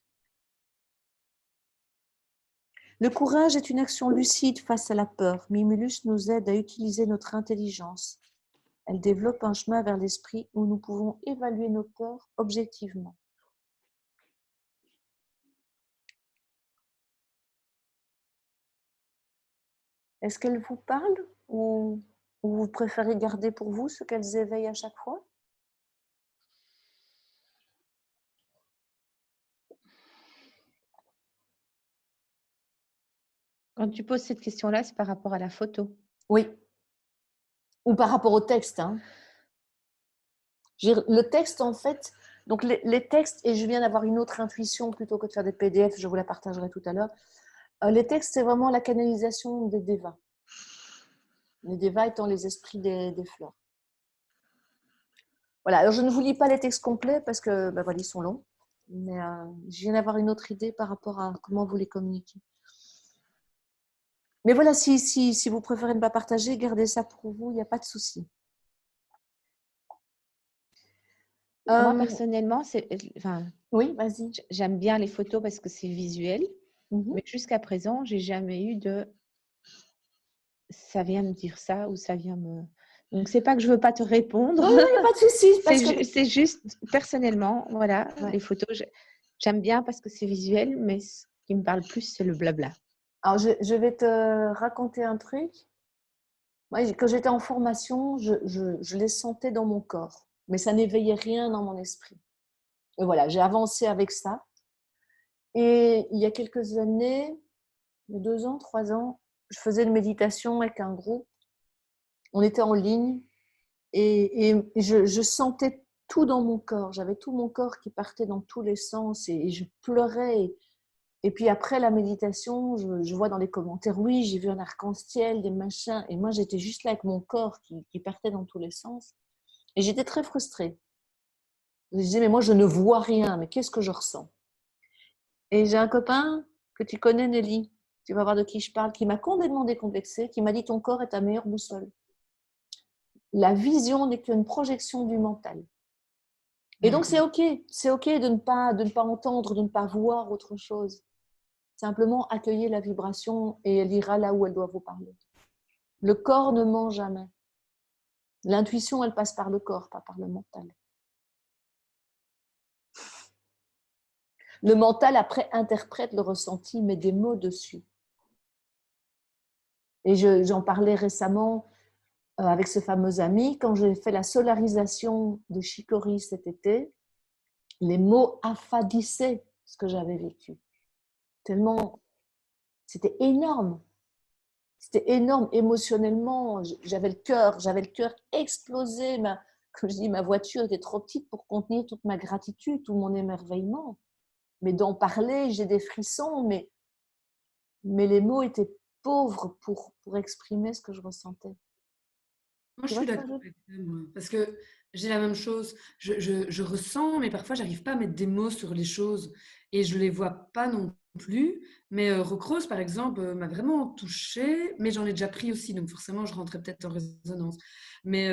Le courage est une action lucide face à la peur. Mimulus nous aide à utiliser notre intelligence. Elle développe un chemin vers l'esprit où nous pouvons évaluer nos peurs objectivement. Est-ce qu'elles vous parlent ou vous préférez garder pour vous ce qu'elles éveillent à chaque fois?
Quand tu poses cette question-là, c'est par rapport à la photo.
Oui. Ou par rapport au texte. Hein. Le texte, en fait, donc les textes, et je viens d'avoir une autre intuition plutôt que de faire des PDF, je vous la partagerai tout à l'heure. Les textes, c'est vraiment la canalisation des devas. Les devas étant les esprits des fleurs. Voilà, alors je ne vous lis pas les textes complets parce que voilà, ils sont longs, mais je viens d'avoir une autre idée par rapport à comment vous les communiquez. Mais voilà, si vous préférez ne pas partager, gardez ça pour vous, il n'y a pas de souci.
Moi, personnellement,
oui, vas-y.
J'aime bien les photos parce que c'est visuel, mais jusqu'à présent, j'ai jamais eu de ça vient me dire ça ou ça vient me... Donc, c'est pas que je veux pas te répondre.
Non, il n'y a pas de souci.
C'est juste, personnellement, voilà, les photos, j'aime bien parce que c'est visuel, mais ce qui me parle plus, c'est le blabla.
Alors, je vais te raconter un truc. Moi, quand j'étais en formation, je les sentais dans mon corps, mais ça n'éveillait rien dans mon esprit. Et voilà, j'ai avancé avec ça. Et il y a quelques années, 2 ans, 3 ans, je faisais une méditation avec un groupe. On était en ligne et je sentais tout dans mon corps. J'avais tout mon corps qui partait dans tous les sens et je pleurais. Et puis après la méditation, je vois dans les commentaires, oui, j'ai vu un arc-en-ciel, des machins. Et moi, j'étais juste là avec mon corps qui partait dans tous les sens. Et j'étais très frustrée. Je disais, mais moi, je ne vois rien. Mais qu'est-ce que je ressens? Et j'ai un copain que tu connais, Nelly, tu vas voir de qui je parle, qui m'a complètement décomplexée, qui m'a dit ton corps est ta meilleure boussole. La vision n'est qu'une projection du mental. Et donc c'est ok de ne pas entendre, de ne pas voir autre chose. Simplement accueillez la vibration et elle ira là où elle doit vous parler. Le corps ne ment jamais. L'intuition, elle passe par le corps, pas par le mental. Le mental, après, interprète le ressenti, met des mots dessus. Et j'en parlais récemment avec ce fameux ami, quand j'ai fait la solarisation de Chicory cet été, les mots affadissaient ce que j'avais vécu. Tellement, c'était énorme. C'était énorme émotionnellement. J'avais le cœur explosé. Comme je dis, ma voiture était trop petite pour contenir toute ma gratitude, tout mon émerveillement. Mais d'en parler, j'ai des frissons, mais les mots étaient pauvres pour exprimer ce que je ressentais.
Moi, je suis d'accord avec ça, moi, parce que j'ai la même chose. Je ressens, mais parfois, j'arrive pas à mettre des mots sur les choses et je les vois pas non plus. Mais Rocrose, par exemple, m'a vraiment touchée, mais j'en ai déjà pris aussi, donc forcément, je rentrais peut-être en résonance. Mais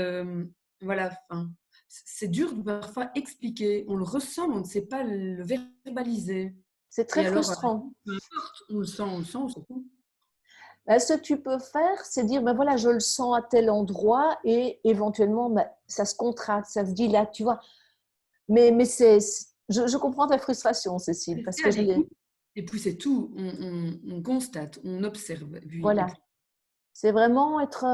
voilà, c'est dur de parfois expliquer. On le ressent, mais on ne sait pas le verbaliser.
C'est très frustrant.
Peu importe, on le sent, on s'en fout.
Ce que tu peux faire, c'est dire, ben voilà, je le sens à tel endroit et éventuellement, ben, ça se contracte, ça se dilate, tu vois. Mais je comprends ta frustration, Cécile, parce que
et puis c'est tout, on constate, on observe.
Voilà, c'est vraiment être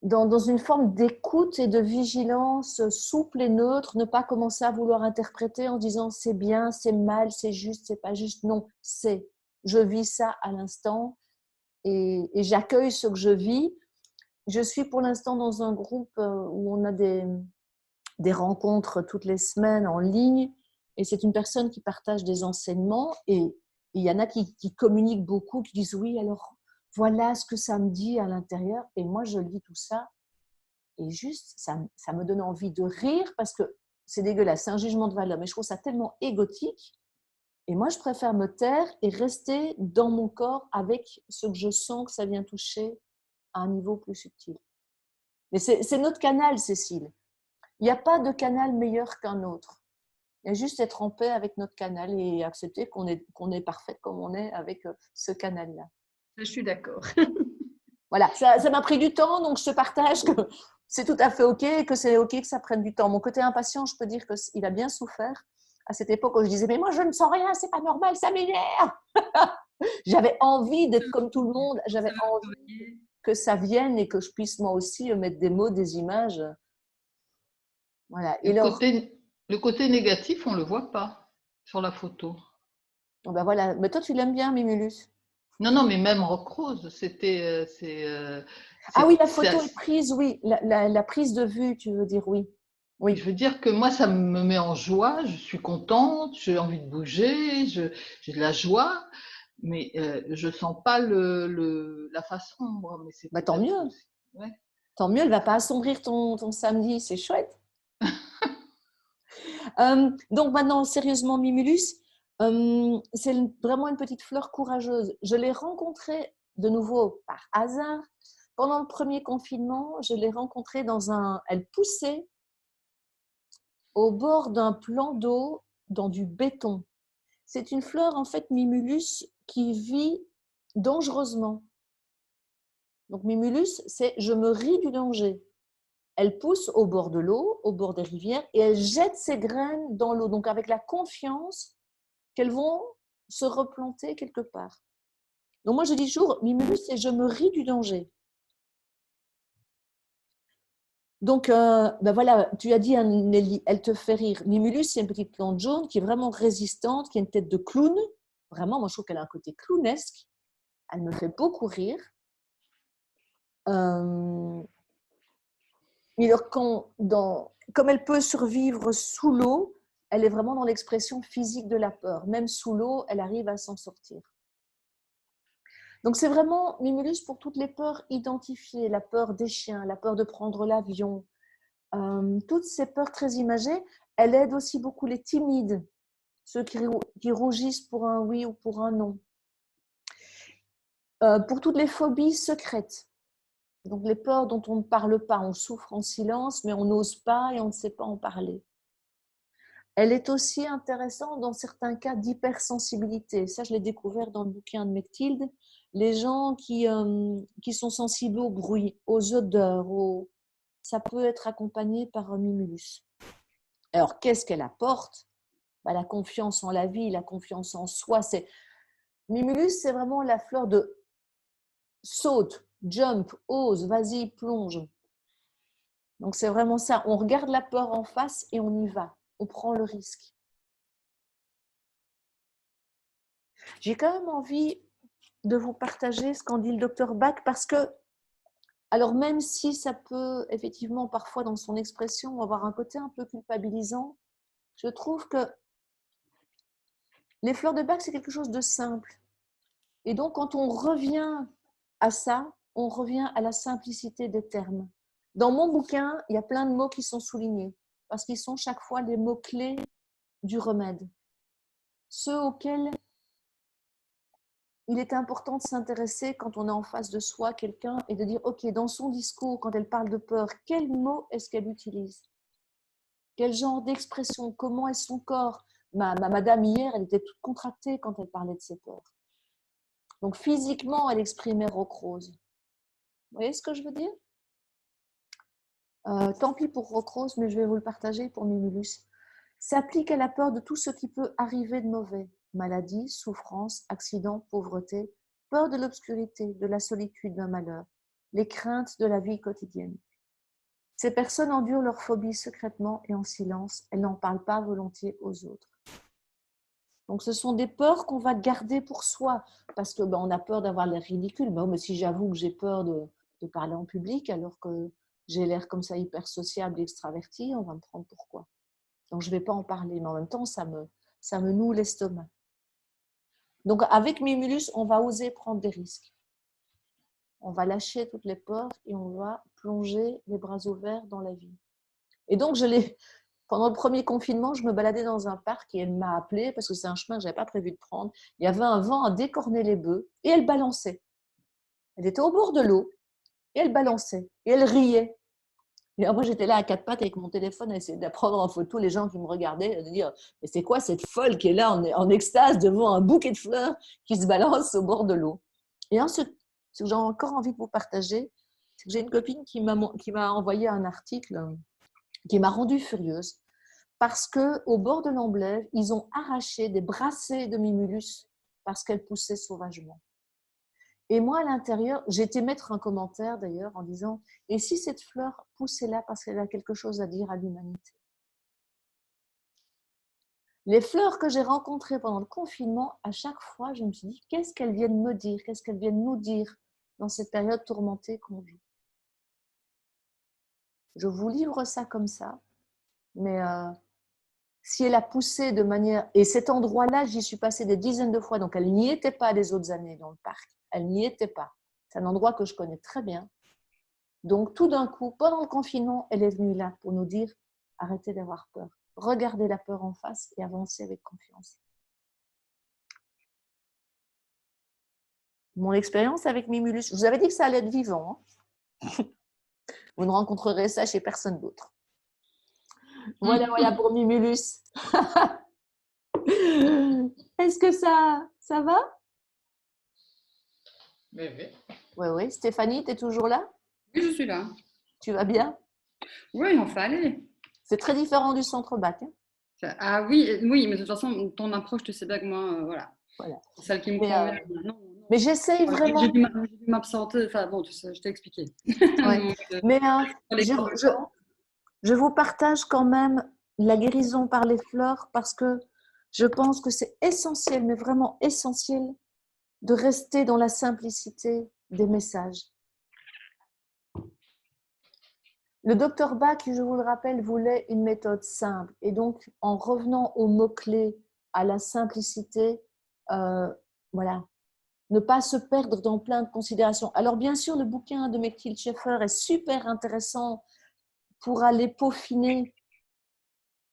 dans une forme d'écoute et de vigilance souple et neutre, ne pas commencer à vouloir interpréter en disant c'est bien, c'est mal, c'est juste, c'est pas juste. Non, je vis ça à l'instant. Et j'accueille ce que je vis. Je suis pour l'instant dans un groupe où on a des rencontres toutes les semaines en ligne et c'est une personne qui partage des enseignements et il y en a qui communiquent beaucoup, qui disent oui, alors voilà ce que ça me dit à l'intérieur et moi je lis tout ça et juste ça me donne envie de rire parce que c'est dégueulasse, c'est un jugement de valeur mais je trouve ça tellement égotique. Et moi, je préfère me taire et rester dans mon corps avec ce que je sens que ça vient toucher à un niveau plus subtil. Mais c'est notre canal, Cécile. Il n'y a pas de canal meilleur qu'un autre. Il y a juste être en paix avec notre canal et accepter qu'on est parfait comme on est avec ce canal-là.
Je suis d'accord.
Voilà, ça m'a pris du temps, donc je te partage que c'est tout à fait OK et que c'est OK que ça prenne du temps. Mon côté impatient, je peux dire qu'il a bien souffert. À cette époque où je disais, mais moi je ne sens rien, c'est pas normal, ça m'énerve. J'avais envie d'être comme tout le monde, j'avais envie que ça vienne et que je puisse moi aussi mettre des mots, des images. Voilà. Et
le côté négatif, on ne le voit pas sur la photo.
Ben voilà. Mais toi, tu l'aimes bien, Mimulus?
Non, mais même Rocrose, c'était.
Ah oui, la photo est prise, oui. La prise de vue, tu veux dire, oui. Oui.
Je veux dire que moi, ça me met en joie, je suis contente, j'ai envie de bouger, j'ai de la joie, mais je ne sens pas la face ombre. Mais c'est
tant mieux. Ouais. Tant mieux, elle ne va pas assombrir ton samedi, c'est chouette. Donc maintenant, sérieusement, Mimulus, c'est vraiment une petite fleur courageuse. Je l'ai rencontrée de nouveau par hasard. Pendant le premier confinement, je l'ai rencontrée elle poussait au bord d'un plan d'eau dans du béton. C'est une fleur, en fait, Mimulus, qui vit dangereusement. Donc, Mimulus, c'est « je me ris du danger ». Elle pousse au bord de l'eau, au bord des rivières, et elle jette ses graines dans l'eau, donc avec la confiance qu'elles vont se replanter quelque part. Donc, moi, je dis toujours, Mimulus, c'est « je me ris du danger ». Donc, ben voilà, tu as dit, Nelly, elle te fait rire. Mimulus, c'est une petite plante jaune qui est vraiment résistante, qui a une tête de clown. Vraiment, moi, je trouve qu'elle a un côté clownesque. Elle me fait beaucoup rire. Mais comme elle peut survivre sous l'eau, elle est vraiment dans l'expression physique de la peur. Même sous l'eau, elle arrive à s'en sortir. Donc, c'est vraiment Mimulus pour toutes les peurs identifiées. La peur des chiens, la peur de prendre l'avion, toutes ces peurs très imagées. Elle aide aussi beaucoup les timides, ceux qui rougissent pour un oui ou pour un non. Pour toutes les phobies secrètes. Donc, les peurs dont on ne parle pas, on souffre en silence, mais on n'ose pas et on ne sait pas en parler. Elle est aussi intéressante dans certains cas d'hypersensibilité. Ça, je l'ai découvert dans le bouquin de Mechtilde. Les gens qui sont sensibles au bruit, aux odeurs, ça peut être accompagné par un mimulus. Alors, qu'est-ce qu'elle apporte? La confiance en la vie, la confiance en soi. Mimulus, c'est vraiment la fleur de saute, jump, ose, vas-y, plonge. Donc, c'est vraiment ça. On regarde la peur en face et on y va. On prend le risque. J'ai quand même envie de vous partager ce qu'en dit le docteur Bach parce que, alors même si ça peut effectivement parfois dans son expression avoir un côté un peu culpabilisant, je trouve que les fleurs de Bach, c'est quelque chose de simple. Et donc, quand on revient à ça, on revient à la simplicité des termes. Dans mon bouquin, il y a plein de mots qui sont soulignés parce qu'ils sont chaque fois les mots-clés du remède. Ceux auxquels il est important de s'intéresser quand on est en face de soi, quelqu'un, et de dire, OK, dans son discours, quand elle parle de peur, quels mots est-ce qu'elle utilise? Quel genre d'expression? Comment est son corps? Ma madame hier, elle était toute contractée quand elle parlait de ses peurs. Donc physiquement, elle exprimait Rocrose. Vous voyez ce que je veux dire? Tant pis pour Rocrose, mais je vais vous le partager pour Mimulus. S'applique à la peur de tout ce qui peut arriver de mauvais. Maladie, souffrance, accident, pauvreté, peur de l'obscurité, de la solitude, d'un malheur, les craintes de la vie quotidienne. Ces personnes endurent leur phobie secrètement et en silence. Elles n'en parlent pas volontiers aux autres. Donc, ce sont des peurs qu'on va garder pour soi parce que on a peur d'avoir l'air ridicule. Mais si j'avoue que j'ai peur de parler en public alors que j'ai l'air comme ça hyper sociable et extraverti, on va me prendre pour quoi? Donc, je ne vais pas en parler, mais en même temps, ça me noue l'estomac. Donc, avec Mimulus, on va oser prendre des risques. On va lâcher toutes les peurs et on va plonger les bras ouverts dans la vie. Et donc, pendant le premier confinement, je me baladais dans un parc et elle m'a appelée parce que c'est un chemin que je n'avais pas prévu de prendre. Il y avait un vent à décorner les bœufs et elle balançait. Elle était au bord de l'eau et elle balançait et elle riait. Et moi, j'étais là à quatre pattes avec mon téléphone à essayer de prendre en photo les gens qui me regardaient, de dire « Mais c'est quoi cette folle qui est là en extase devant un bouquet de fleurs qui se balance au bord de l'eau ?» Et ce que j'ai encore envie de vous partager, c'est que j'ai une copine qui m'a envoyé un article qui m'a rendue furieuse parce qu'au bord de l'Amblève, ils ont arraché des brassées de Mimulus parce qu'elles poussaient sauvagement. Et moi, à l'intérieur, j'ai été mettre un commentaire d'ailleurs en disant « Et si cette fleur poussait là parce qu'elle a quelque chose à dire à l'humanité ?» Les fleurs que j'ai rencontrées pendant le confinement, à chaque fois, je me suis dit « Qu'est-ce qu'elles viennent me dire? Qu'est-ce qu'elles viennent nous dire dans cette période tourmentée qu'on vit ?» Je vous livre ça comme ça, mais si elle a poussé de manière… Et cet endroit-là, j'y suis passée des dizaines de fois, donc elle n'y était pas les autres années dans le parc. Elle n'y était pas. C'est un endroit que je connais très bien. Donc, tout d'un coup, pendant le confinement, elle est venue là pour nous dire « Arrêtez d'avoir peur. Regardez la peur en face et avancez avec confiance. » Mon expérience avec Mimulus, je vous avais dit que ça allait être vivant. Hein. Vous ne rencontrerez ça chez personne d'autre. Voilà pour Mimulus. Est-ce que ça va? Oui. Stéphanie, tu es toujours là?
Oui, je suis là.
Tu vas bien?
Oui, il en fallait.
C'est très différent du centre Bach. Hein?
Ah oui, mais de toute façon, ton approche, tu sais bien que moi, voilà. C'est celle qui me convient.
Mais j'essaye vraiment.
J'ai dû m'absenter. Enfin bon, tu sais, je t'ai expliqué.
Ouais. Mais je vous partage quand même la guérison par les fleurs parce que je pense que c'est essentiel, mais vraiment essentiel, de rester dans la simplicité des messages. Le docteur Bach, je vous le rappelle, voulait une méthode simple. Et donc, en revenant aux mots-clés, à la simplicité, ne pas se perdre dans plein de considérations. Alors, bien sûr, le bouquin de Mechtilde Schaeffer est super intéressant pour aller peaufiner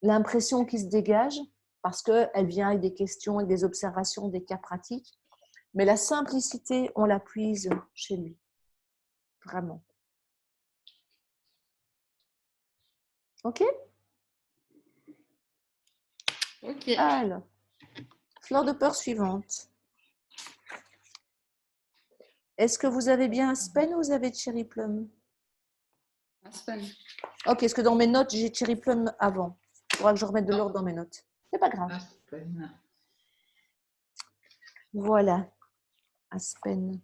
l'impression qui se dégage, parce qu'elle vient avec des questions, avec des observations, des cas pratiques. Mais la simplicité, on la puise chez lui. Vraiment. OK?
Ok.
Alors, fleur de peur suivante. Est-ce que vous avez bien Aspen ou vous avez Cherry Plum?
Aspen.
Ok, est-ce que dans mes notes, j'ai Cherry Plum avant? Il faudra que je remette de l'ordre dans mes notes. C'est pas grave.
Aspen.
Voilà. Aspen.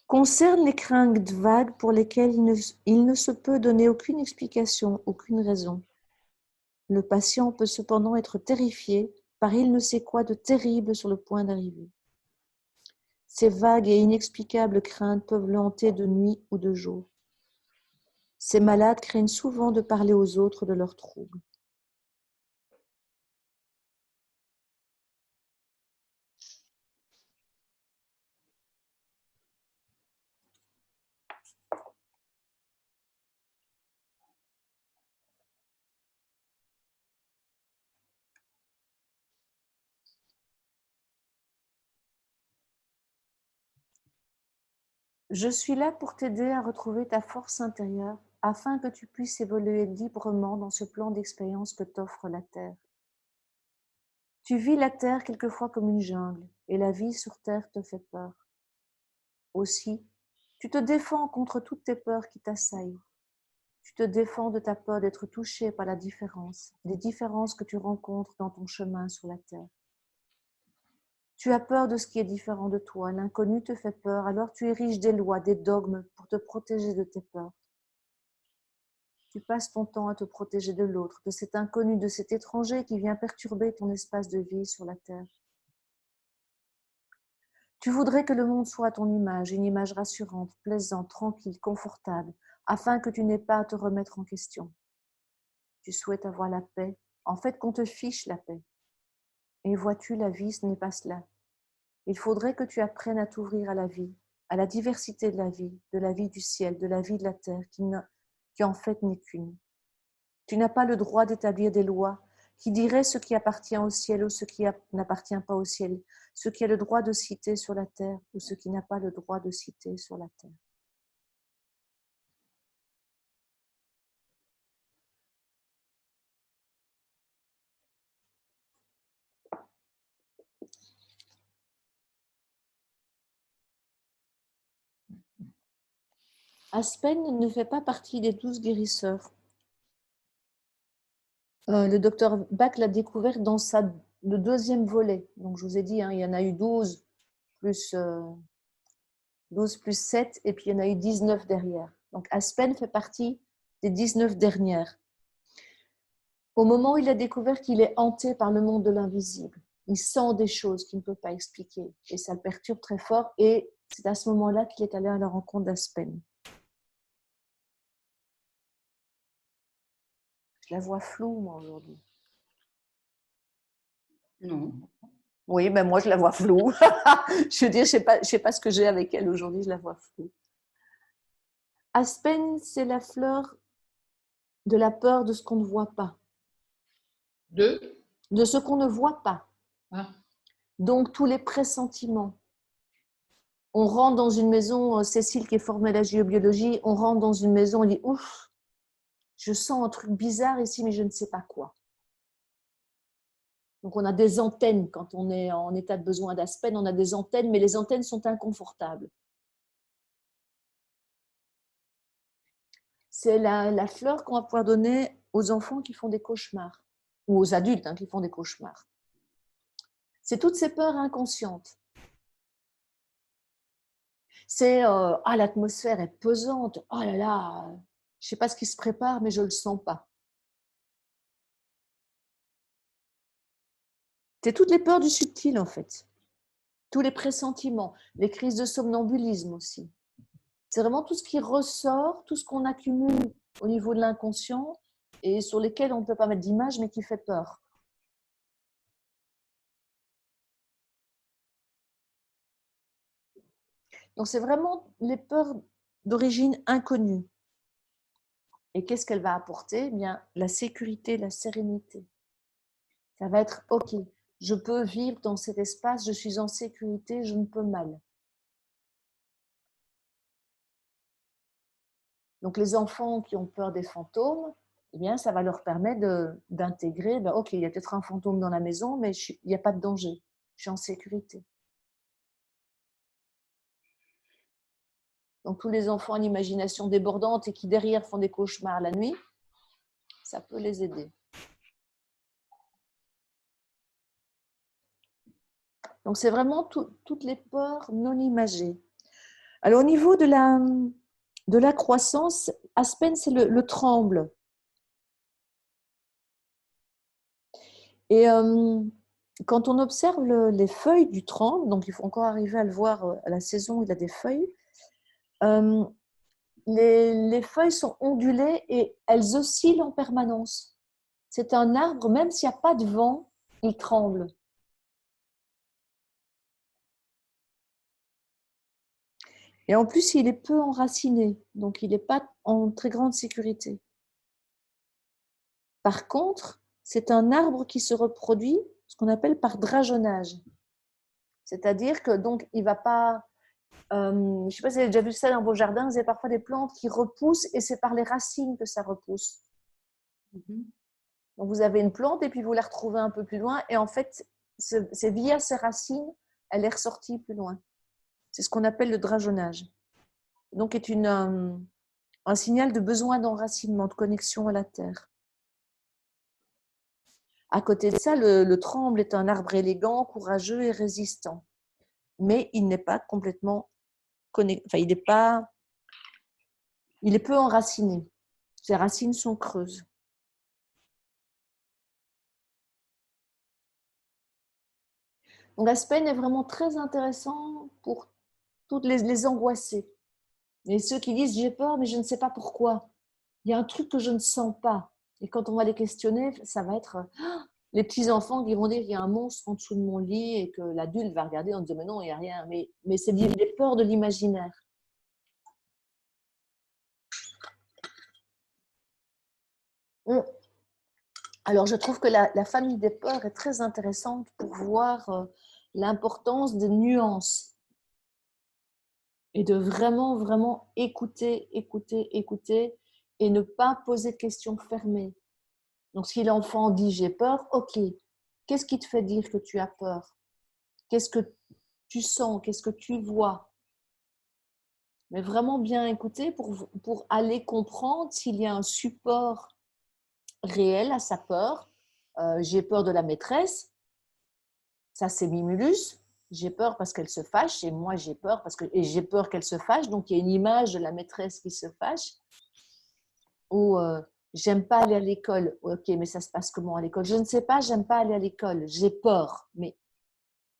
Concerne les craintes vagues pour lesquelles il ne se peut donner aucune explication, aucune raison. Le patient peut cependant être terrifié par il ne sait quoi de terrible sur le point d'arriver. Ces vagues et inexplicables craintes peuvent le hanter de nuit ou de jour. Ces malades craignent souvent de parler aux autres de leurs troubles. Je suis là pour t'aider à retrouver ta force intérieure afin que tu puisses évoluer librement dans ce plan d'expérience que t'offre la Terre. Tu vis la Terre quelquefois comme une jungle et la vie sur Terre te fait peur. Aussi, tu te défends contre toutes tes peurs qui t'assaillent. Tu te défends de ta peur d'être touché par la différence, des différences que tu rencontres dans ton chemin sur la Terre. Tu as peur de ce qui est différent de toi, l'inconnu te fait peur, alors tu ériges des lois, des dogmes pour te protéger de tes peurs. Tu passes ton temps à te protéger de l'autre, de cet inconnu, de cet étranger qui vient perturber ton espace de vie sur la Terre. Tu voudrais que le monde soit à ton image, une image rassurante, plaisante, tranquille, confortable, afin que tu n'aies pas à te remettre en question. Tu souhaites avoir la paix, en fait qu'on te fiche la paix. Et vois-tu, la vie, ce n'est pas cela. Il faudrait que tu apprennes à t'ouvrir à la vie, à la diversité de la vie du ciel, de la vie de la terre, qui en fait n'est qu'une. Tu n'as pas le droit d'établir des lois qui diraient ce qui appartient au ciel ou ce qui n'appartient pas au ciel, ce qui a le droit de citer sur la terre ou ce qui n'a pas le droit de citer sur la terre. Aspen ne fait pas partie des 12 guérisseurs. Le docteur Bach l'a découvert dans le deuxième volet. Donc, je vous ai dit, il y en a eu 12 plus 7, et puis il y en a eu 19 derrière. Donc, Aspen fait partie des 19 dernières. Au moment où il a découvert qu'il est hanté par le monde de l'invisible, il sent des choses qu'il ne peut pas expliquer, et ça le perturbe très fort, et c'est à ce moment-là qu'il est allé à la rencontre d'Aspen. Je la vois floue, moi, aujourd'hui.
Non.
Oui, ben moi, je la vois floue. Je veux dire, je sais pas ce que j'ai avec elle aujourd'hui, je la vois floue. Aspen, c'est la fleur de la peur de ce qu'on ne voit pas. De ce qu'on ne voit pas.
Ah.
Donc, tous les pressentiments. On rentre dans une maison, Cécile qui est formée à la géobiologie, on rentre dans une maison, on dit « Ouf, je sens un truc bizarre ici, mais je ne sais pas quoi ». Donc, on a des antennes quand on est en état de besoin d'Aspen, on a des antennes, mais les antennes sont inconfortables. C'est la fleur qu'on va pouvoir donner aux enfants qui font des cauchemars, ou aux adultes qui font des cauchemars. C'est toutes ces peurs inconscientes. C'est l'atmosphère est pesante, oh là là, je ne sais pas ce qui se prépare, mais je ne le sens pas. C'est toutes les peurs du subtil en fait, tous les pressentiments, les crises de somnambulisme aussi. C'est vraiment tout ce qui ressort, tout ce qu'on accumule au niveau de l'inconscient et sur lesquels on ne peut pas mettre d'image mais qui fait peur. Donc c'est vraiment les peurs d'origine inconnue. Et qu'est-ce qu'elle va apporter? Eh bien, la sécurité, la sérénité. Ça va être OK, je peux vivre dans cet espace, je suis en sécurité, je ne peux mal. Donc, les enfants qui ont peur des fantômes, eh bien, ça va leur permettre d'intégrer, ben, OK, il y a peut-être un fantôme dans la maison, mais il n'y a pas de danger, je suis en sécurité. Donc, tous les enfants à l'imagination débordante et qui derrière font des cauchemars la nuit, ça peut les aider. Donc, c'est vraiment toutes les peurs non imagées. Alors, au niveau de la croissance, Aspen, c'est le tremble. Et quand on observe les feuilles du tremble, donc il faut encore arriver à le voir à la saison où il a des feuilles, les feuilles sont ondulées et elles oscillent en permanence. C'est un arbre, même s'il n'y a pas de vent, il tremble. Et en plus, il est peu enraciné, donc il n'est pas en très grande sécurité. Par contre, c'est un arbre qui se reproduit, ce qu'on appelle par drageonnage. C'est-à-dire que donc il ne va pas... je ne sais pas si vous avez déjà vu ça dans vos jardins, vous avez parfois des plantes qui repoussent et c'est par les racines que ça repousse. Donc vous avez une plante et puis vous la retrouvez un peu plus loin et en fait, c'est via ses racines, elle est ressortie plus loin. C'est ce qu'on appelle le drageonnage. Donc, est un signal de besoin d'enracinement, de connexion à la terre. À côté de ça, le tremble est un arbre élégant, courageux et résistant. Mais il n'est pas complètement connecté. Enfin, il est peu enraciné. Ses racines sont creuses. Donc, Aspen est vraiment très intéressant pour toutes les angoissés. Et ceux qui disent « j'ai peur, mais je ne sais pas pourquoi ». Il y a un truc que je ne sens pas. Et quand on va les questionner, ça va être les petits-enfants qui vont dire qu'il y a un monstre en dessous de mon lit et que l'adulte va regarder en disant « mais non, il n'y a rien ». Mais c'est les peurs de l'imaginaire. Alors, je trouve que la famille des peurs est très intéressante pour voir l'importance des nuances et de vraiment, vraiment écouter et ne pas poser de questions fermées. Donc, si l'enfant dit « j'ai peur », ok, qu'est-ce qui te fait dire que tu as peur? Qu'est-ce que tu sens? Qu'est-ce que tu vois? Mais vraiment bien écouter pour aller comprendre s'il y a un support réel à sa peur. J'ai peur de la maîtresse, ça c'est Mimulus. J'ai peur parce qu'elle se fâche et moi j'ai peur et j'ai peur qu'elle se fâche. Donc, il y a une image de la maîtresse qui se fâche. Ou j'aime pas aller à l'école. Ok, mais ça se passe comment à l'école? Je ne sais pas, j'aime pas aller à l'école. J'ai peur. Mais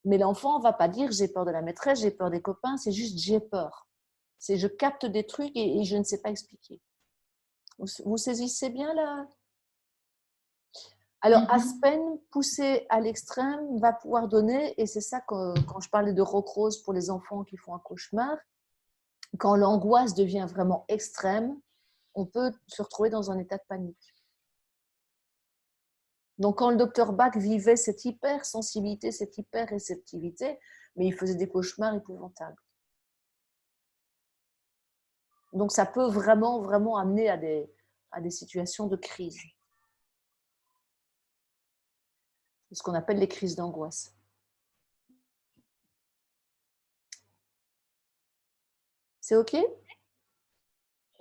l'enfant ne va pas dire j'ai peur de la maîtresse, j'ai peur des copains, c'est juste j'ai peur. C'est je capte des trucs et je ne sais pas expliquer. Vous saisissez bien là? Alors, Aspen, poussé à l'extrême, va pouvoir donner, et c'est ça que, quand je parlais de rock-rose pour les enfants qui font un cauchemar, quand l'angoisse devient vraiment extrême, on peut se retrouver dans un état de panique. Donc, quand le docteur Bach vivait cette hypersensibilité, cette hyper-réceptivité, mais il faisait des cauchemars épouvantables. Donc, ça peut vraiment, vraiment amener à des situations de crise. C'est ce qu'on appelle les crises d'angoisse. C'est OK?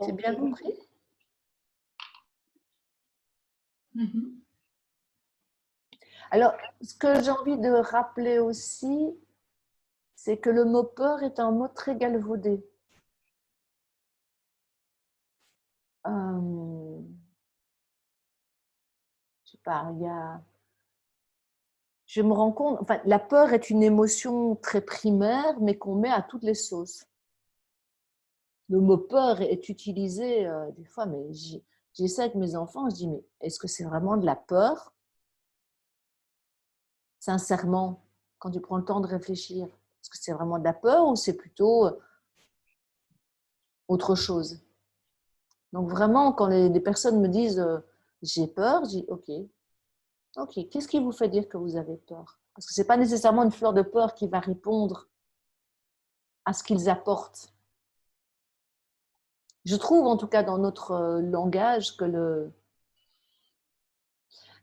J'ai bien compris? Alors, ce que j'ai envie de rappeler aussi, c'est que le mot peur est un mot très galvaudé. Je sais pas, je me rends compte, enfin, la peur est une émotion très primaire, mais qu'on met à toutes les sauces. Le mot peur est utilisé des fois, mais j'ai ça avec mes enfants, je dis, mais est-ce que c'est vraiment de la peur? Sincèrement, quand tu prends le temps de réfléchir, est-ce que c'est vraiment de la peur ou c'est plutôt autre chose? Donc vraiment, quand les personnes me disent j'ai peur, je dis ok, qu'est-ce qui vous fait dire que vous avez peur? Parce que ce n'est pas nécessairement une fleur de peur qui va répondre à ce qu'ils apportent. Je trouve en tout cas dans notre langage que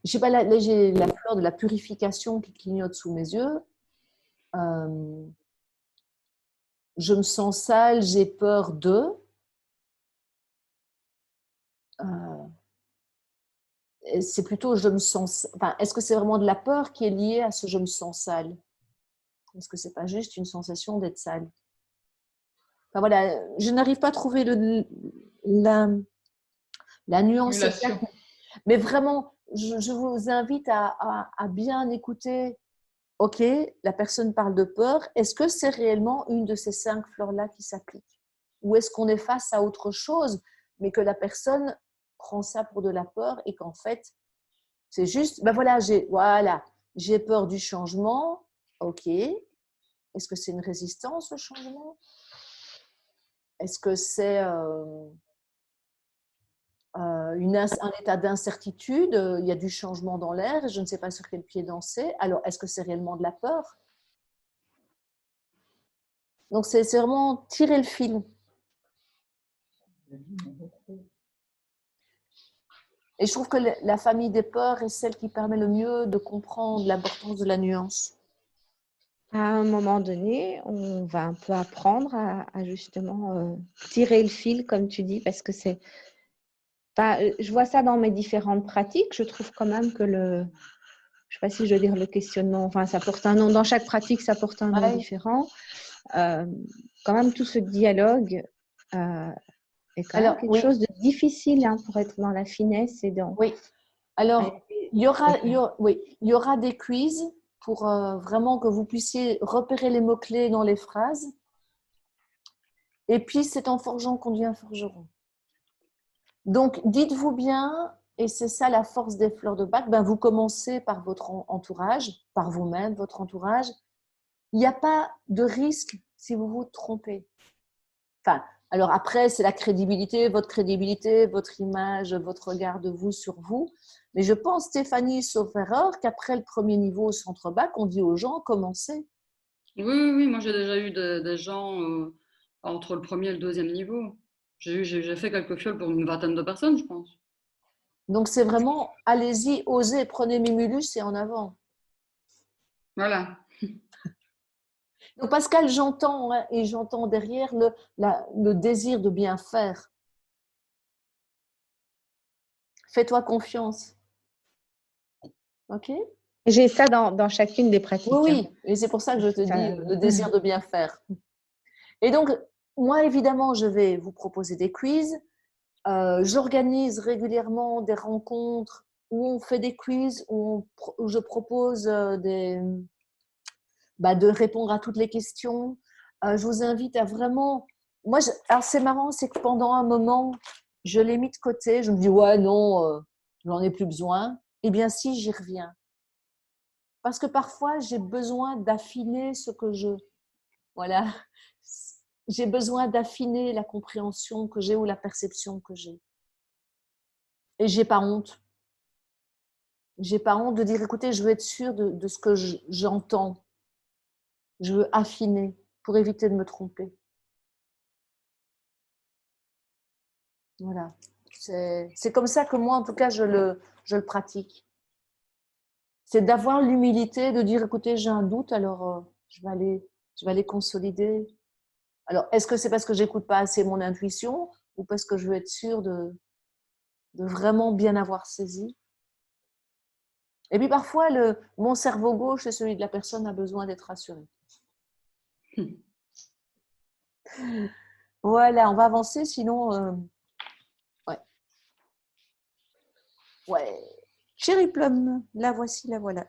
je sais pas, là j'ai la fleur de la purification qui clignote sous mes yeux. Je me sens sale, j'ai peur de. C'est plutôt je me sens. Enfin, est-ce que c'est vraiment de la peur qui est liée à ce je me sens sale? Est-ce que c'est pas juste une sensation d'être sale? Enfin, voilà, je n'arrive pas à trouver la nuance exacte. Mais vraiment, je vous invite à bien écouter. Ok, la personne parle de peur. Est-ce que c'est réellement une de ces 5 fleurs-là qui s'applique? Ou est-ce qu'on est face à autre chose, mais que la personne prend ça pour de la peur et qu'en fait, c'est juste, ben voilà, j'ai peur du changement. Ok. Est-ce que c'est une résistance au changement? Est-ce que c'est un état d'incertitude? Il y a du changement dans l'air et je ne sais pas sur quel pied danser. Alors, est-ce que c'est réellement de la peur? Donc, c'est vraiment tirer le fil. Et je trouve que la famille des peurs est celle qui permet le mieux de comprendre l'importance de la nuance.
À un moment donné, on va un peu apprendre à justement tirer le fil, comme tu dis, parce que c'est... je vois ça dans mes différentes pratiques. Je trouve quand même que je ne sais pas si je veux dire le questionnement, enfin, ça porte un nom. Dans chaque pratique, ça porte un nom différent. Quand même, tout ce dialogue est quand même quelque chose de difficile pour être dans la finesse et dans...
Oui. Alors, il y aura des quiz pour vraiment que vous puissiez repérer les mots-clés dans les phrases. Et puis, c'est en forgeant qu'on devient forgeron. Donc, dites-vous bien, et c'est ça la force des fleurs de bac, vous commencez par votre entourage, par vous-même, votre entourage. Il n'y a pas de risque si vous vous trompez. Enfin, alors après, c'est la crédibilité, votre image, votre regard de vous sur vous. Mais je pense, Stéphanie, sauf erreur, qu'après le premier niveau au centre bac, on dit aux gens, commencez.
Oui, moi j'ai déjà eu des gens entre le premier et le deuxième niveau. J'ai fait quelques fioles pour une vingtaine de personnes, je pense.
Donc c'est vraiment, allez-y, osez, prenez Mimulus et en avant.
Voilà.
Donc Pascal, j'entends, et j'entends derrière le désir de bien faire. Fais-toi confiance. Ok?
J'ai ça dans chacune des pratiques.
Oui, et c'est pour ça que je te dis le désir de bien faire. Et donc, moi, évidemment, je vais vous proposer des quiz. J'organise régulièrement des rencontres où on fait des quiz, où je propose de répondre à toutes les questions. Je vous invite à vraiment... alors, c'est marrant, c'est que pendant un moment, je l'ai mis de côté. Je me dis, ouais, non, j'en ai plus besoin. Eh bien, si, j'y reviens. Parce que parfois, j'ai besoin d'affiner ce que je... Voilà. J'ai besoin d'affiner la compréhension que j'ai ou la perception que j'ai. Et j'ai pas honte. J'ai pas honte de dire, écoutez, je veux être sûre de ce que j'entends. Je veux affiner pour éviter de me tromper. Voilà. C'est comme ça que moi, en tout cas, je le pratique. C'est d'avoir l'humilité de dire, écoutez, j'ai un doute, alors je vais aller consolider. Alors, est-ce que c'est parce que j'écoute pas assez mon intuition ou parce que je veux être sûre de vraiment bien avoir saisi? Et puis parfois, mon cerveau gauche et celui de la personne a besoin d'être rassuré. Voilà, on va avancer, sinon... Ouais. Cherry Plum, la voici, la voilà.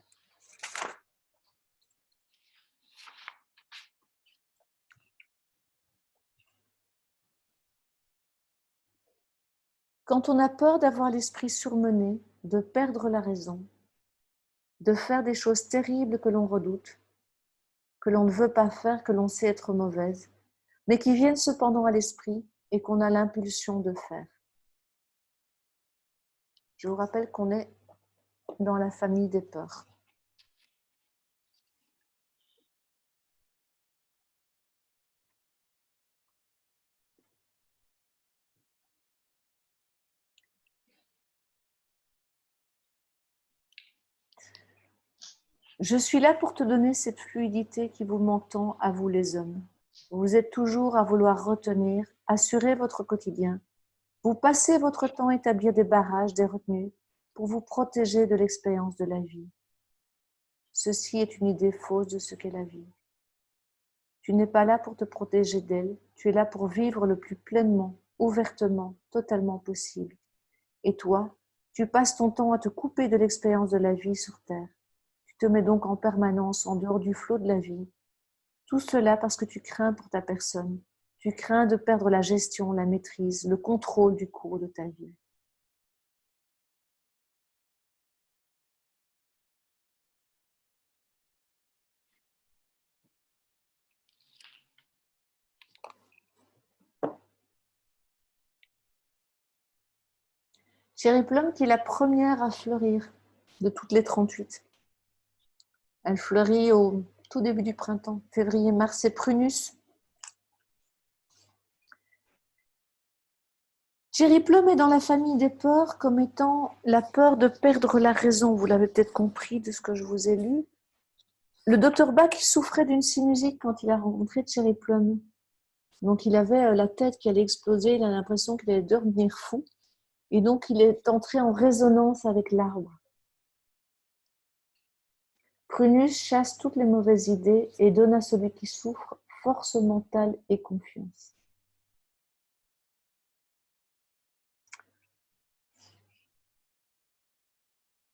Quand on a peur d'avoir l'esprit surmené, de perdre la raison, de faire des choses terribles que l'on redoute, que l'on ne veut pas faire, que l'on sait être mauvaise, mais qui viennent cependant à l'esprit et qu'on a l'impulsion de faire. Je vous rappelle qu'on est dans la famille des peurs. Je suis là pour te donner cette fluidité qui vous manque tant à vous les hommes. Vous êtes toujours à vouloir retenir, assurer votre quotidien. Vous passez votre temps à établir des barrages, des retenues, pour vous protéger de l'expérience de la vie. Ceci est une idée fausse de ce qu'est la vie. Tu n'es pas là pour te protéger d'elle, tu es là pour vivre le plus pleinement, ouvertement, totalement possible. Et toi, tu passes ton temps à te couper de l'expérience de la vie sur Terre. Tu te mets donc en permanence en dehors du flot de la vie. Tout cela parce que tu crains pour ta personne. Tu crains de perdre la gestion, la maîtrise, le contrôle du cours de ta vie. Cherry Plum qui est la première à fleurir de toutes les 38. Elle fleurit au tout début du printemps, février-mars, c'est Prunus. Cherry Plum est dans la famille des peurs comme étant la peur de perdre la raison. Vous l'avez peut-être compris de ce que je vous ai lu. Le docteur Bach souffrait d'une sinusite quand il a rencontré Cherry Plum. Donc il avait la tête qui allait exploser, il a l'impression qu'il allait devenir fou. Et donc il est entré en résonance avec l'arbre. Prunus chasse toutes les mauvaises idées et donne à celui qui souffre force mentale et confiance.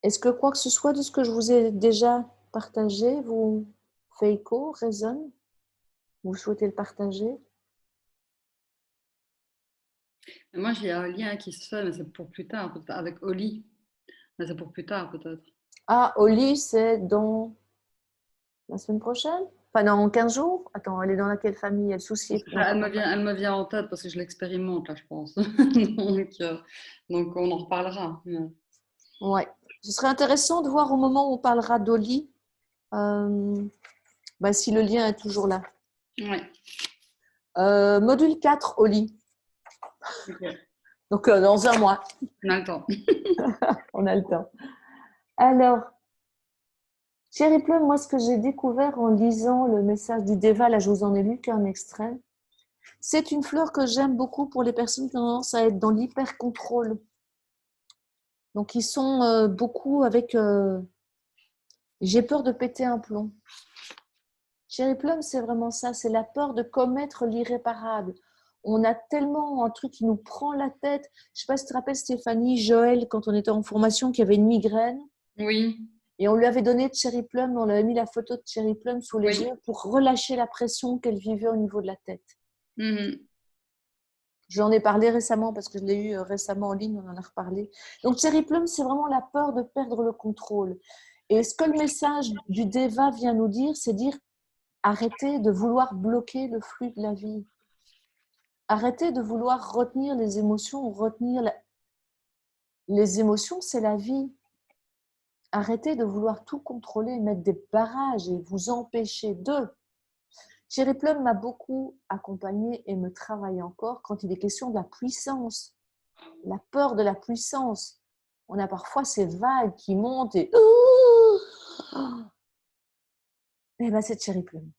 Est-ce que quoi que ce soit de ce que je vous ai déjà partagé vous fait écho, résonne? Vous souhaitez le partager?
Moi, j'ai un lien qui se fait, mais c'est pour plus tard, avec Oli. Mais c'est pour plus tard, peut-être.
Ah, Oli, c'est dans la semaine prochaine? Enfin, dans 15 jours? Attends, elle est dans laquelle famille? Elle soucie?
Elle me vient en tête parce que je l'expérimente, là, je pense. donc, on en reparlera.
Ouais. Ce serait intéressant de voir au moment où on parlera d'Oli si le lien est toujours là.
Ouais.
Module 4, Oli.
Okay.
Donc, dans un mois.
On a le temps.
On a le temps. Alors, Cherry Plum, moi, ce que j'ai découvert en lisant le message du Deva, là, je vous en ai lu qu'un extrait, c'est une fleur que j'aime beaucoup pour les personnes qui ont tendance à être dans l'hyper-contrôle. Donc, ils sont beaucoup avec j'ai peur de péter un plomb. Cherry Plum, c'est vraiment ça, c'est la peur de commettre l'irréparable. On a tellement un truc qui nous prend la tête. Je ne sais pas si tu te rappelles Stéphanie, Joël, quand on était en formation, qui avait une migraine.
Oui.
Et on lui avait donné de Cherry Plum, on lui avait mis la photo de Cherry Plum sous les yeux pour relâcher la pression qu'elle vivait au niveau de la tête. J'en ai parlé récemment parce que je l'ai eu récemment en ligne, on en a reparlé. Donc Cherry Plum, c'est vraiment la peur de perdre le contrôle. Et ce que le message du Deva vient nous dire, c'est dire arrêtez de vouloir bloquer le flux de la vie. Arrêtez de vouloir retenir les émotions, les émotions, c'est la vie. Arrêtez de vouloir tout contrôler, mettre des barrages et vous empêcher de. Cherry Plum m'a beaucoup accompagnée et me travaille encore quand il est question de la puissance, la peur de la puissance. On a parfois ces vagues qui montent et bien c'est Cherry Plum.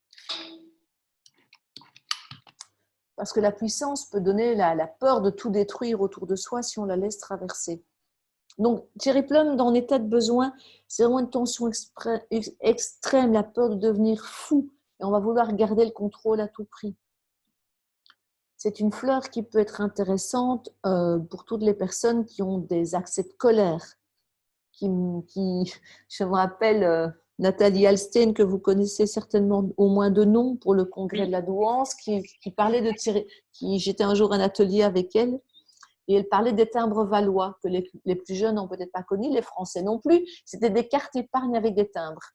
Parce que la puissance peut donner la peur de tout détruire autour de soi si on la laisse traverser. Donc, Cherry Plum, dans l'état de besoin, c'est vraiment une tension extrême, la peur de devenir fou. Et on va vouloir garder le contrôle à tout prix. C'est une fleur qui peut être intéressante pour toutes les personnes qui ont des accès de colère. Je me rappelle Nathalie Alstein, que vous connaissez certainement au moins de nom pour le congrès de la douance, qui parlait de Cherry. J'étais un jour à un atelier avec elle. Et elle parlait des timbres valois, que les plus jeunes n'ont peut-être pas connus, les Français non plus. C'était des cartes épargne avec des timbres.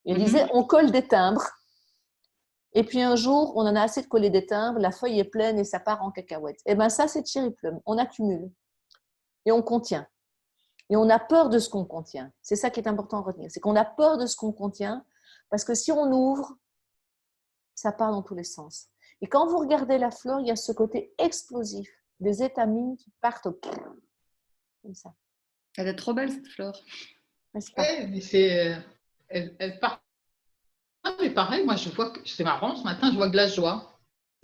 Et elle disait, on colle des timbres. Et puis un jour, on en a assez de coller des timbres, la feuille est pleine et ça part en cacahuète. Et bien ça, c'est Cherry Plum. On accumule et on contient. Et on a peur de ce qu'on contient. C'est ça qui est important à retenir. C'est qu'on a peur de ce qu'on contient parce que si on ouvre, ça part dans tous les sens. Et quand vous regardez la fleur, il y a ce côté explosif, des étamines qui partent comme ça.
Elle est trop belle, cette fleur.
N'est-ce pas?
Ouais, mais c'est, elle part. Ah, mais pareil, moi, je vois que c'est marrant, ce matin, je vois de la joie.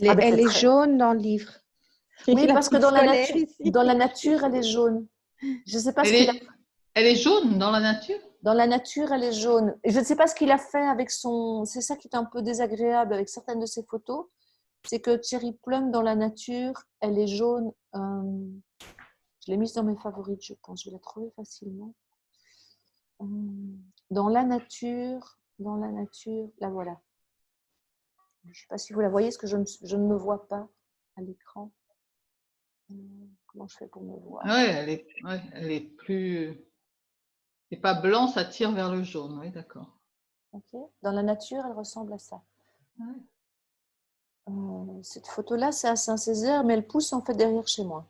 Ah ben,
Elle
c'est
est
très-
jaune dans le livre.
Oui,
La
parce que
petite scolaire ici.
dans la nature, elle est jaune. Je ne sais pas ce
Elle
qu'il a
est, elle est jaune dans la nature?
Dans la nature, elle est jaune. Et je ne sais pas ce qu'il a fait avec son… C'est ça qui est un peu désagréable avec certaines de ses photos. C'est que Cherry Plum, dans la nature, elle est jaune. Je l'ai mise dans mes favorites, je pense. Je vais la trouver facilement. Dans la nature, la voilà. Je ne sais pas si vous la voyez, parce que je ne me vois pas à l'écran. Comment je fais pour me voir?
Ouais, elle est plus… C'est pas blanc, ça tire vers le jaune, oui, d'accord.
Okay. Dans la nature, elle ressemble à ça. Ouais. Cette photo-là, c'est à Saint-Césaire, mais elle pousse en fait derrière chez moi.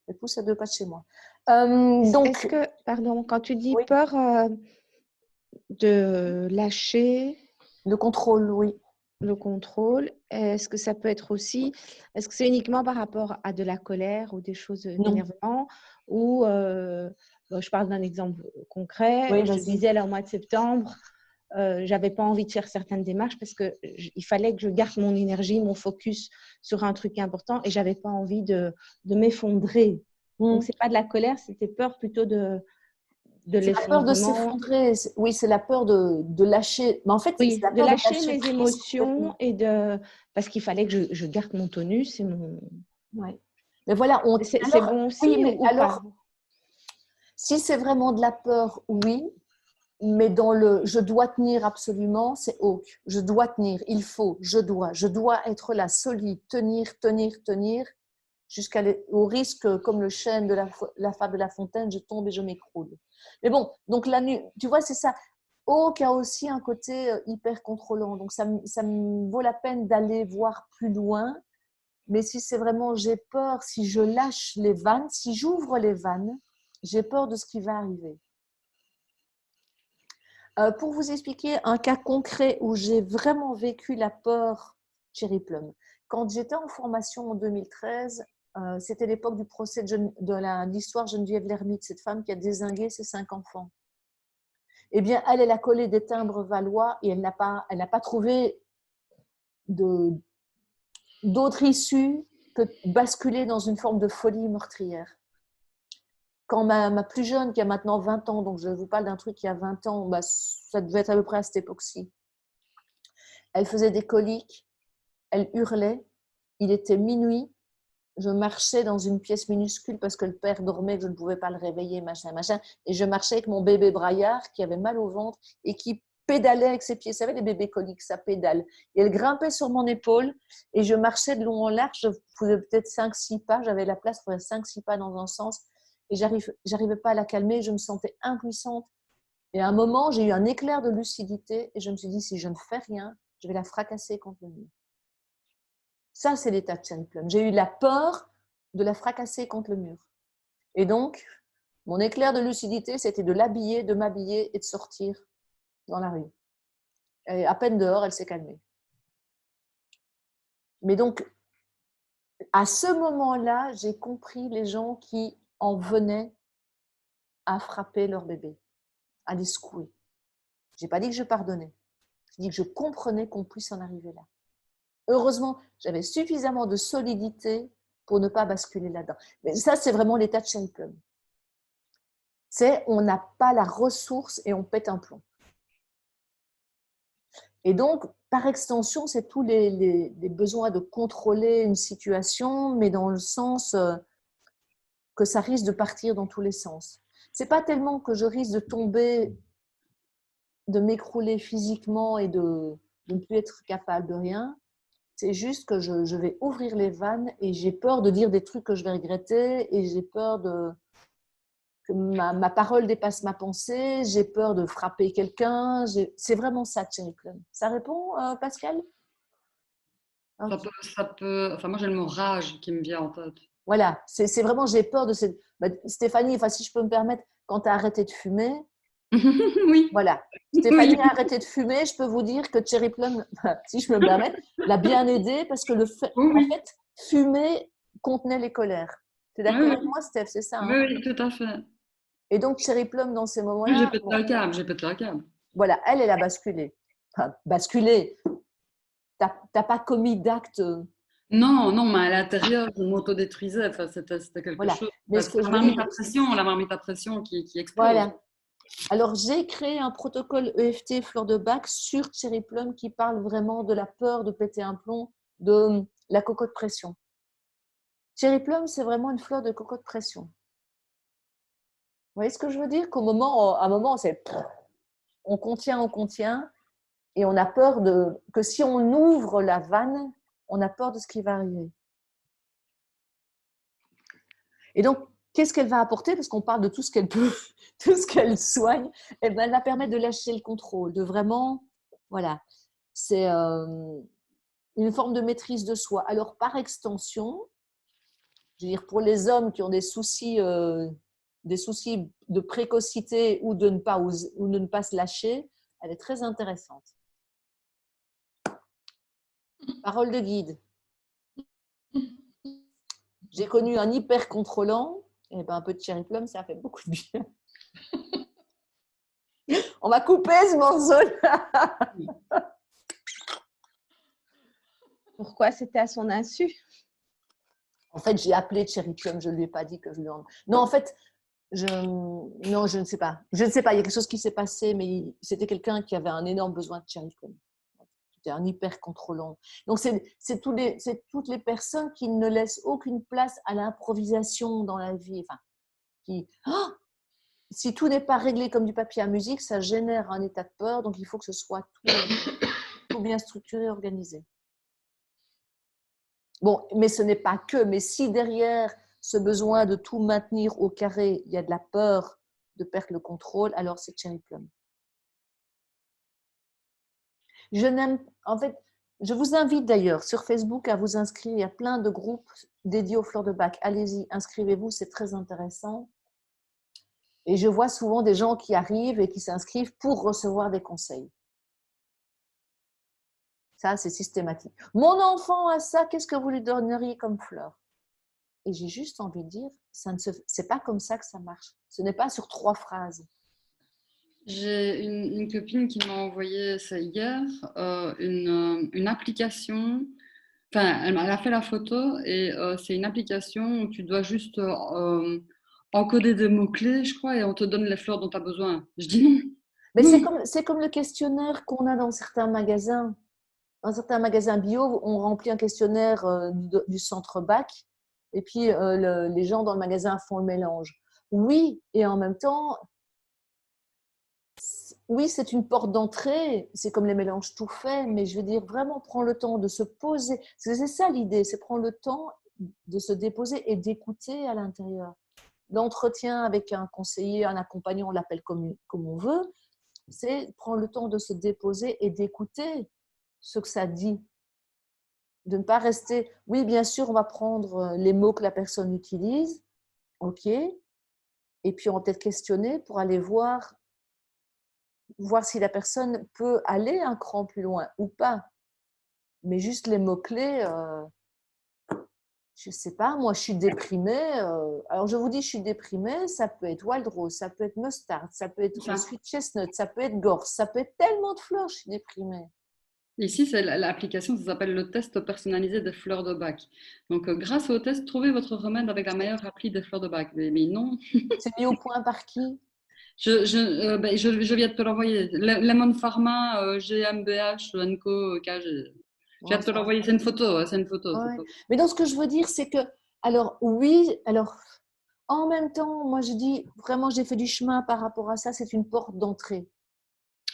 Elle pousse à 2 pas de chez moi. Donc,
est-ce que, pardon, quand tu dis
oui.
peur de lâcher
Le contrôle, oui.
le contrôle, est-ce que ça peut être aussi, est-ce que c'est uniquement par rapport à de la colère ou des choses d'énervement ou je parle d'un exemple concret,
Oui,
je te
vas-y.
disais là au mois de septembre, j'avais pas envie de faire certaines démarches parce que il fallait que je garde mon énergie, mon focus sur un truc important et j'avais pas envie de m'effondrer. Donc c'est pas de la colère, c'était peur plutôt de
C'est la peur de
l'effondrement.
s'effondrer. Oui, c'est la peur de lâcher. Mais en fait,
Oui,
c'est la
de
peur de
lâcher
lâcher
mes
prise
émotions
complètement.
et parce qu'il fallait que je garde mon tonus et mon.
Ouais. Mais voilà,
C'est bon aussi
oui, mais
ou
alors,
pas?
si c'est vraiment de la peur, oui. Mais dans le je dois tenir absolument, c'est Hawk. Je dois tenir, il faut, je dois être là, solide, tenir, jusqu'au risque, comme le chêne de la fable de La Fontaine, je tombe et je m'écroule. Mais bon, donc la nuit, tu vois, c'est ça. Hawk a aussi un côté hyper contrôlant, donc ça me vaut la peine d'aller voir plus loin. Mais si c'est vraiment j'ai peur, si je lâche les vannes, si j'ouvre les vannes, j'ai peur de ce qui va arriver. Pour vous expliquer un cas concret où j'ai vraiment vécu la peur Cherry Plum. Quand j'étais en formation en 2013, c'était l'époque du procès de l'histoire Geneviève Lhermitte, cette femme qui a dézingué ses 5 enfants. Eh bien, elle a collé des timbres valois et elle n'a pas trouvé d'autre issue que de basculer dans une forme de folie meurtrière. Quand ma plus jeune, qui a maintenant 20 ans, donc je vous parle d'un truc qui a 20 ans, bah, ça devait être à peu près à cette époque-ci. Elle faisait des coliques, elle hurlait, il était minuit, je marchais dans une pièce minuscule parce que le père dormait, je ne pouvais pas le réveiller, machin, et je marchais avec mon bébé braillard qui avait mal au ventre et qui pédalait avec ses pieds. Vous savez, les bébés coliques, ça pédale. Et elle grimpait sur mon épaule et je marchais de long en large, je faisais peut-être 5-6 pas, j'avais la place pour faire 5-6 pas dans un sens et j'arrivais pas à la calmer, je me sentais impuissante. Et à un moment, j'ai eu un éclair de lucidité et je me suis dit, si je ne fais rien, je vais la fracasser contre le mur. Ça, c'est l'état de Cherry Plum. J'ai eu la peur de la fracasser contre le mur. Et donc, mon éclair de lucidité, c'était de l'habiller, de m'habiller et de sortir dans la rue. Et à peine dehors, elle s'est calmée. Mais donc, à ce moment-là, j'ai compris les gens qui en venaient à frapper leur bébé, à les secouer. Je n'ai pas dit que je pardonnais. J'ai dit que je comprenais qu'on puisse en arriver là. Heureusement, j'avais suffisamment de solidité pour ne pas basculer là-dedans. Mais ça, c'est vraiment l'état de Cherry Plum. C'est on n'a pas la ressource et on pète un plomb. Et donc, par extension, c'est tous les besoins de contrôler une situation, mais dans le sens que ça risque de partir dans tous les sens. Ce n'est pas tellement que je risque de tomber, de m'écrouler physiquement et de ne plus être capable de rien. C'est juste que je vais ouvrir les vannes et j'ai peur de dire des trucs que je vais regretter et j'ai peur que ma parole dépasse ma pensée, j'ai peur de frapper quelqu'un. C'est vraiment ça, Cherry Plum. Ça répond, Pascal?
Ça peut, enfin moi j'ai le mot rage qui me vient en tête.
Voilà, c'est vraiment, j'ai peur de cette… Stéphanie, enfin, si je peux me permettre, quand tu as arrêté de fumer,
Oui.
voilà. Stéphanie a arrêté de fumer, je peux vous dire que Cherry Plum, si je peux me permettre, l'a bien aidée parce que en fait, fumer contenait les colères. Tu es d'accord avec moi, Steph, c'est ça, hein?
Oui, tout à fait.
Et donc, Cherry Plum, dans ces
Oui,
moments-là,
j'ai pété un câble, j'ai pété un câble.
voilà, elle a basculé. Enfin, basculé. Tu n'as pas commis d'acte.
Non, non, mais à l'intérieur, je m'autodétruisais. Enfin, c'était quelque
Voilà.
chose.
Mais ce que je
la
veux dire,
marmite à pression qui explose.
voilà. Alors, j'ai créé un protocole EFT fleur de bac sur Cherry Plum qui parle vraiment de la peur de péter un plomb, de la cocotte pression. Cherry Plum, c'est vraiment une fleur de cocotte pression. Vous voyez ce que je veux dire? À un moment, c'est on contient, et on a peur que si on ouvre la vanne, on a peur de ce qui va arriver. Et donc, qu'est-ce qu'elle va apporter? Parce qu'on parle de tout ce qu'elle peut, tout ce qu'elle soigne. Eh ben, elle va permettre de lâcher le contrôle, de vraiment, voilà, c'est une forme de maîtrise de soi. Alors, par extension, je veux dire, pour les hommes qui ont des soucis de précocité ou de ne pas se lâcher, elle est très intéressante. Parole de guide. J'ai connu un hyper contrôlant, et ben un peu de Cherry Plum, ça a fait beaucoup de bien. On va couper ce morceau-là.
Pourquoi c'était à son insu?
En fait, j'ai appelé Cherry Plum, je ne lui ai pas dit que je lui en… Non, en fait, je ne sais pas. Je ne sais pas, il y a quelque chose qui s'est passé, mais c'était quelqu'un qui avait un énorme besoin de Cherry Plum. C'était un hyper contrôlant. Donc, c'est toutes les personnes qui ne laissent aucune place à l'improvisation dans la vie. Enfin, si tout n'est pas réglé comme du papier à musique, ça génère un état de peur. Donc, il faut que ce soit tout bien structuré, organisé. Bon, mais ce n'est pas que. Mais si derrière ce besoin de tout maintenir au carré, il y a de la peur de perdre le contrôle, alors c'est Cherry Plum. En fait, je vous invite d'ailleurs sur Facebook à vous inscrire. Il y a plein de groupes dédiés aux fleurs de bac. Allez-y, inscrivez-vous, c'est très intéressant. Et je vois souvent des gens qui arrivent et qui s'inscrivent pour recevoir des conseils. Ça, c'est systématique. Mon enfant a ça, qu'est-ce que vous lui donneriez comme fleur? Et j'ai juste envie de dire, c'est pas comme ça que ça marche. Ce n'est pas sur 3 phrases.
J'ai une copine qui m'a envoyé ça hier, une application. Enfin, elle a fait la photo et c'est une application où tu dois juste encoder des mots-clés, je crois, et on te donne les fleurs dont tu as besoin. Je dis non.
Mais
Non.
c'est comme le questionnaire qu'on a dans certains magasins. Dans certains magasins bio, on remplit un questionnaire du centre bac et puis les gens dans le magasin font le mélange. Oui, et en même temps, oui, c'est une porte d'entrée, c'est comme les mélanges tout faits, mais je veux dire, vraiment prendre le temps de se poser. C'est ça l'idée, c'est prendre le temps de se déposer et d'écouter à l'intérieur. L'entretien avec un conseiller, un accompagnant, on l'appelle comme on veut, c'est prendre le temps de se déposer et d'écouter ce que ça dit. De ne pas rester… Oui, bien sûr, on va prendre les mots que la personne utilise, ok, et puis on va peut-être questionner pour aller voir si la personne peut aller un cran plus loin ou pas. Mais juste les mots-clés, je ne sais pas, moi je suis déprimée. Alors je vous dis, je suis déprimée, ça peut être wild rose, ça peut être mustard, ça peut être sweet chestnut, ça peut être gorse, ça peut être tellement de fleurs, je suis déprimée.
Ici, c'est l'application, ça s'appelle le test personnalisé des fleurs de bac. Donc, grâce au test, trouvez votre remède avec la meilleure appli des fleurs de bac. Mais non.
C'est mis au point par qui?
Je viens de te l'envoyer. Lemon Pharma, GmbH, NCO, KG. Je viens de te l'envoyer. C'est une photo. C'est une photo.
Ouais. Mais donc, ce que je veux dire, c'est que, alors oui, alors en même temps, moi je dis vraiment, j'ai fait du chemin par rapport à ça, c'est une porte d'entrée.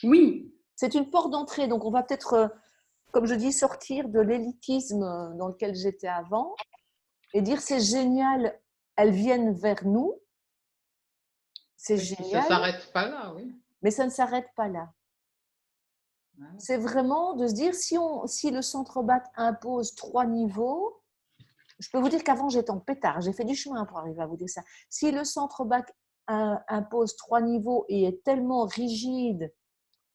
Oui.
C'est une porte d'entrée, donc on va peut-être, comme je dis, sortir de l'élitisme dans lequel j'étais avant et dire c'est génial, elles viennent vers nous. C'est génial.
Ça ne s'arrête pas là, oui.
Mais ça ne s'arrête pas là. Ouais. C'est vraiment de se dire, si le centre bac impose 3 niveaux, Je peux vous dire qu'avant, j'étais en pétard. J'ai fait du chemin pour arriver à vous dire ça. Si le centre bac impose 3 niveaux et est tellement rigide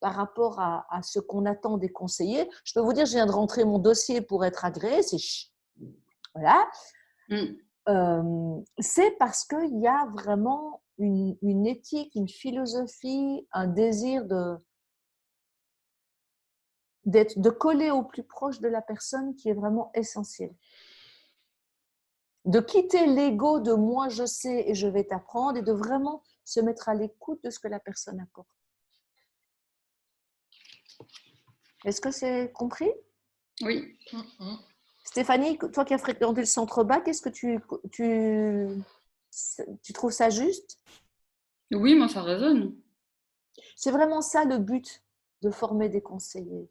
par rapport à ce qu'on attend des conseillers, je peux vous dire, je viens de rentrer mon dossier pour être agréé. Voilà. C'est parce qu'il y a vraiment une éthique, une philosophie, un désir de coller au plus proche de la personne qui est vraiment essentiel. De quitter l'ego de moi je sais et je vais t'apprendre et de vraiment se mettre à l'écoute de ce que la personne apporte. Est-ce que c'est compris?
Oui.
Stéphanie, toi qui as fréquenté le centre bac, est-ce que tu trouves ça juste?
Oui, moi ça résonne.
C'est vraiment ça le but de former des conseillers.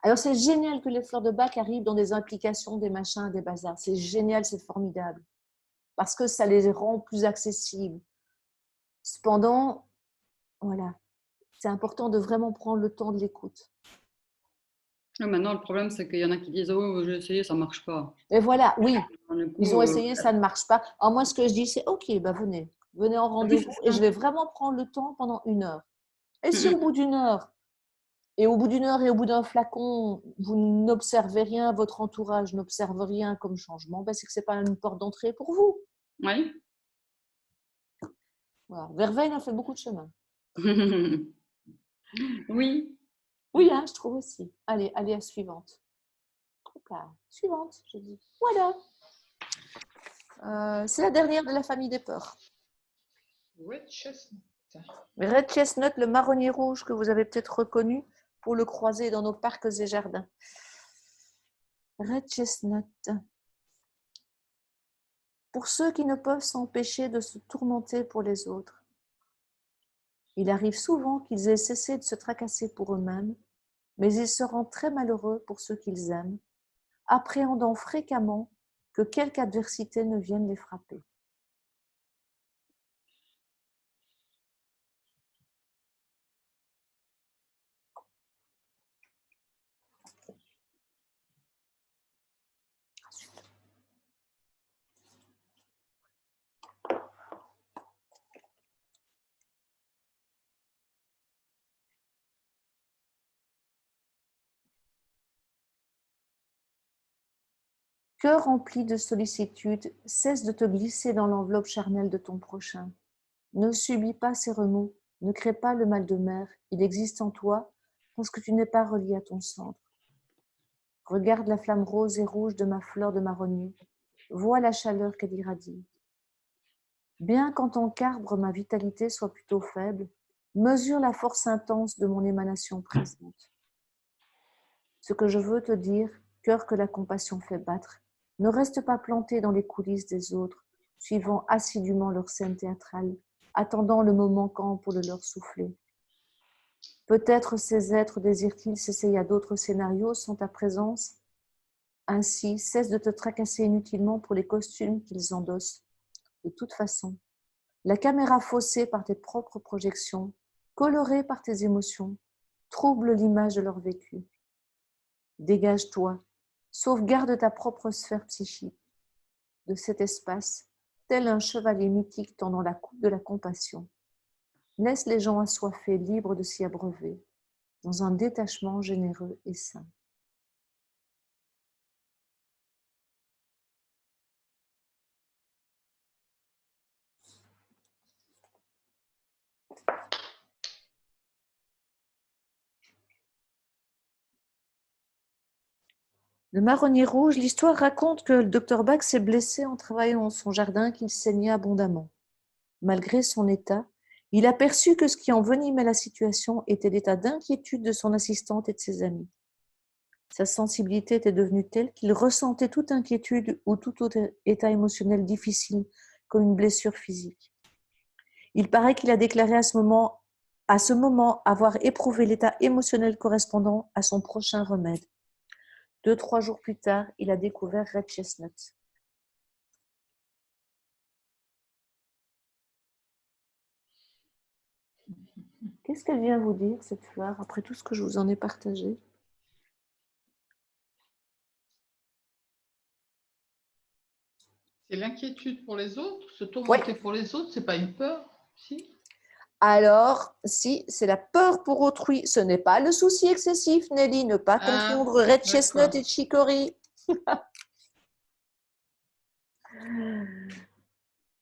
Alors c'est génial que les fleurs de bac arrivent dans des implications, des machins, des bazars. C'est génial, c'est formidable. Parce que ça les rend plus accessibles. Cependant, voilà, c'est important de vraiment prendre le temps de l'écoute.
Maintenant, le problème, c'est qu'il y en a qui disent « Oh, j'ai essayé, ça ne marche pas. »
Et voilà, oui,
Du coup,
ils ont essayé, ça ne marche pas. Alors moi, ce que je dis, c'est « Ok, bah venez en rendez-vous et je vais vraiment prendre le temps pendant 1 heure. » Et si au bout d'1 heure, et au bout d'un flacon, vous n'observez rien, votre entourage n'observe rien comme changement, ben c'est que ce n'est pas une porte d'entrée pour vous.
Oui.
Voilà. Verveine a fait beaucoup de chemin.
Oui.
Oui, hein, je trouve aussi. Allez, à la suivante. Suivante, je dis. Voilà. C'est la dernière de la famille des peurs.
Red Chestnut.
Red Chestnut, le marronnier rouge que vous avez peut-être reconnu pour le croiser dans nos parcs et jardins. Red Chestnut. Pour ceux qui ne peuvent s'empêcher de se tourmenter pour les autres. Il arrive souvent qu'ils aient cessé de se tracasser pour eux-mêmes, mais ils se rendent très malheureux pour ceux qu'ils aiment, appréhendant fréquemment que quelque adversité ne vienne les frapper. Cœur rempli de sollicitude, cesse de te glisser dans l'enveloppe charnelle de ton prochain. Ne subis pas ses remous, ne crée pas le mal de mer, il existe en toi parce que tu n'es pas relié à ton centre. Regarde la flamme rose et rouge de ma fleur de marronnier, vois la chaleur qu'elle irradie. Bien qu'en tant qu'arbre ma vitalité soit plutôt faible, mesure la force intense de mon émanation présente. Ce que je veux te dire, cœur que la compassion fait battre, ne reste pas planté dans les coulisses des autres, suivant assidûment leur scène théâtrale, attendant le moment manquant pour le leur souffler. Peut-être ces êtres désirent-ils s'essayer à d'autres scénarios sans ta présence. Ainsi, cesse de te tracasser inutilement pour les costumes qu'ils endossent. De toute façon, la caméra faussée par tes propres projections, colorée par tes émotions, trouble l'image de leur vécu. Dégage-toi, sauvegarde ta propre sphère psychique. De cet espace, tel un chevalier mythique tendant la coupe de la compassion. Laisse les gens assoiffés libres de s'y abreuver, dans un détachement généreux et sain. Le marronnier rouge, l'histoire raconte que le docteur Bach s'est blessé en travaillant dans son jardin, qu'il saignait abondamment. Malgré son état, il aperçut que ce qui envenimait la situation était l'état d'inquiétude de son assistante et de ses amis. Sa sensibilité était devenue telle qu'il ressentait toute inquiétude ou tout autre état émotionnel difficile, comme une blessure physique. Il paraît qu'il a déclaré à ce moment avoir éprouvé l'état émotionnel correspondant à son prochain remède. 2-3 jours plus tard, il a découvert Red Chestnut. Qu'est-ce qu'elle vient vous dire, cette fleur, après tout ce que je vous en ai partagé?
C'est l'inquiétude pour les autres, se
Ouais.
tourmenter pour les autres, c'est pas une peur, si?
Alors, si, c'est la peur pour autrui. Ce n'est pas le souci excessif, Nelly. Ne pas confondre Red Chestnut
d'accord.
et Chicory.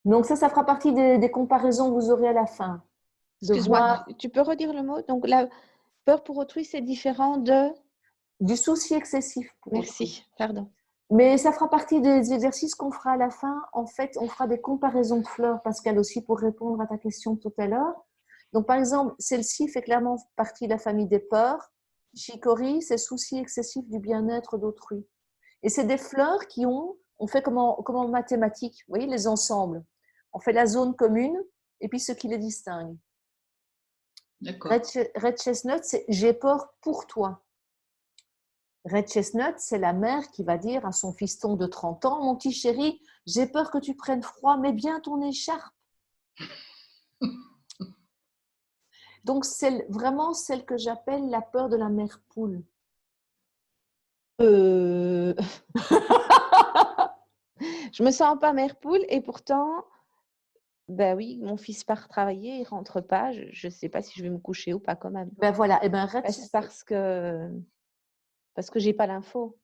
Donc ça fera partie des comparaisons que vous aurez à la fin. De
Excuse-moi,
voir
tu peux redire le mot? Donc, la peur pour autrui, c'est différent de…
du souci excessif pour autrui.
Merci, pardon.
Mais ça fera partie des exercices qu'on fera à la fin. En fait, on fera des comparaisons de fleurs, Pascal, aussi, pour répondre à ta question tout à l'heure. Donc, par exemple, celle-ci fait clairement partie de la famille des peurs. Chicory, c'est souci excessif du bien-être d'autrui. Et c'est des fleurs qui on fait comme en mathématiques, vous voyez, les ensembles. On fait la zone commune et puis ce qui les distingue.
D'accord.
Red Chestnut, c'est j'ai peur pour toi. Red Chestnut, c'est la mère qui va dire à son fiston de 30 ans, mon petit chéri, j'ai peur que tu prennes froid, mets bien ton écharpe. Donc, c'est vraiment celle que j'appelle la peur de la mère poule.
Je me sens pas mère poule et pourtant, ben oui, mon fils part travailler, il rentre pas. Je sais pas si je vais me coucher ou pas quand même.
Ben voilà, et ben Red Chestnut.
Parce que j'ai pas l'info.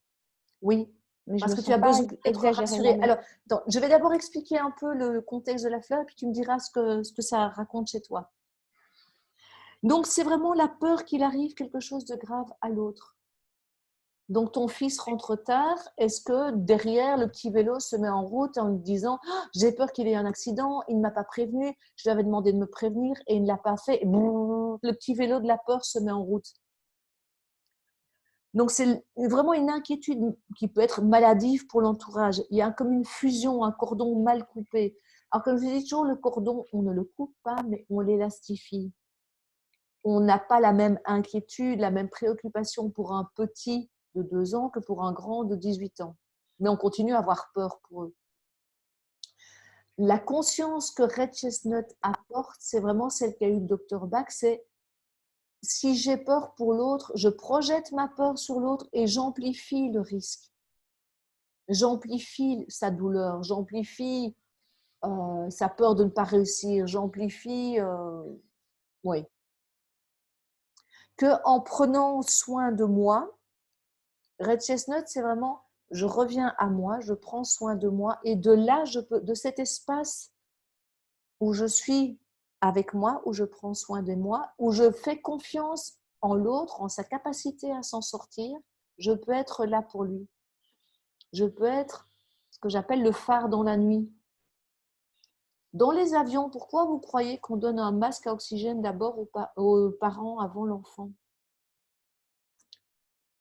Oui,
Mais je
parce
me
que tu
sens
as
pas
besoin d'être rassurée.
exagérément.
Alors, attends, je vais d'abord expliquer un peu le contexte de la fleur, puis tu me diras ce que ça raconte chez toi. Donc, c'est vraiment la peur qu'il arrive quelque chose de grave à l'autre. Donc, ton fils rentre tard. Est-ce que derrière, le petit vélo se met en route en lui disant oh, « J'ai peur qu'il ait un accident, il ne m'a pas prévenu, je lui avais demandé de me prévenir et il ne l'a pas fait. » Le petit vélo de la peur se met en route. Donc, c'est vraiment une inquiétude qui peut être maladive pour l'entourage. Il y a comme une fusion, un cordon mal coupé. Alors, comme je dis toujours, le cordon, on ne le coupe pas, mais on l'élastifie. On n'a pas la même inquiétude, la même préoccupation pour un petit de 2 ans que pour un grand de 18 ans. Mais on continue à avoir peur pour eux. La conscience que Red Chestnut apporte, c'est vraiment celle qu'a eu le Dr Bach, c'est si j'ai peur pour l'autre, je projette ma peur sur l'autre et j'amplifie le risque. J'amplifie sa douleur, j'amplifie sa peur de ne pas réussir, j'amplifie… oui. Qu'en prenant soin de moi, Red Chestnut, c'est vraiment, je reviens à moi, je prends soin de moi et de là, de cet espace où je suis avec moi, où je prends soin de moi, où je fais confiance en l'autre, en sa capacité à s'en sortir, je peux être là pour lui. Je peux être ce que j'appelle le phare dans la nuit. Dans les avions, pourquoi vous croyez qu'on donne un masque à oxygène d'abord aux parents avant l'enfant?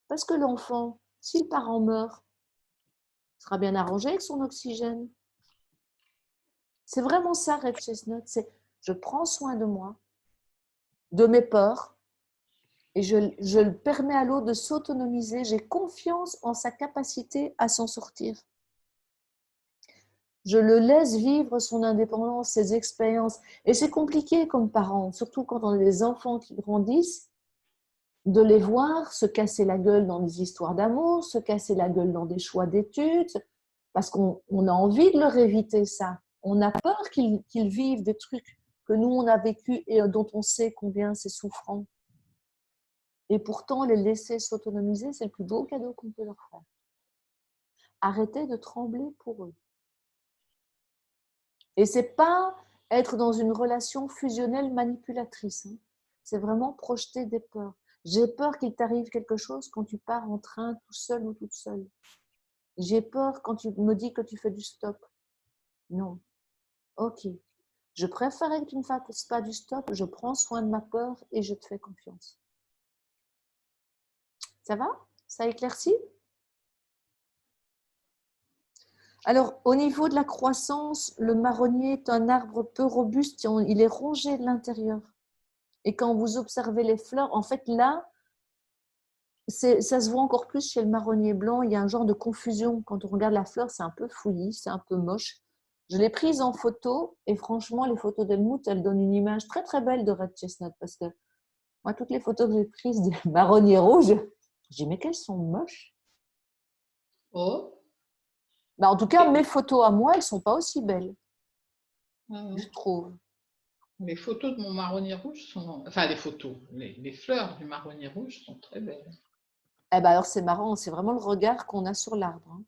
Parce que l'enfant, si le parent meurt, sera bien arrangé avec son oxygène. C'est vraiment ça, Red Chestnut. C'est je prends soin de moi, de mes peurs, et je le permets à l'autre de s'autonomiser. J'ai confiance en sa capacité à s'en sortir. Je le laisse vivre son indépendance, ses expériences. Et c'est compliqué comme parent, surtout quand on a des enfants qui grandissent, de les voir se casser la gueule dans des histoires d'amour, se casser la gueule dans des choix d'études, parce qu'on a envie de leur éviter ça. On a peur qu'ils vivent des trucs que nous, on a vécu et dont on sait combien c'est souffrant. Et pourtant, les laisser s'autonomiser, c'est le plus beau cadeau qu'on peut leur faire. Arrêtez de trembler pour eux. Et ce n'est pas être dans une relation fusionnelle manipulatrice. C'est vraiment projeter des peurs. J'ai peur qu'il t'arrive quelque chose quand tu pars en train tout seul ou toute seule. J'ai peur quand tu me dis que tu fais du stop. Non. Ok. Je préférais que tu ne fasses pas du stop. Je prends soin de ma peur et je te fais confiance. Ça va? Ça éclaircit? Alors, au niveau de la croissance, le marronnier est un arbre peu robuste. Il est rongé de l'intérieur. Et quand vous observez les fleurs, en fait, là, ça se voit encore plus chez le marronnier blanc. Il y a un genre de confusion. Quand on regarde la fleur, c'est un peu fouillis, c'est un peu moche. Je l'ai prise en photo et franchement, les photos d'Helmut, elles donnent une image très très belle de Red Chestnut parce que moi, toutes les photos que j'ai prises des marronniers rouges, je dis mais qu'elles sont moches.
Oh.
Bah, en tout cas, mes photos à moi, elles ne sont pas aussi belles, je trouve.
Les photos de mon marronnier rouge sont... Enfin, les photos, les fleurs du marronnier rouge sont très belles.
Eh ben alors, c'est marrant, c'est vraiment le regard qu'on a sur l'arbre. Hein.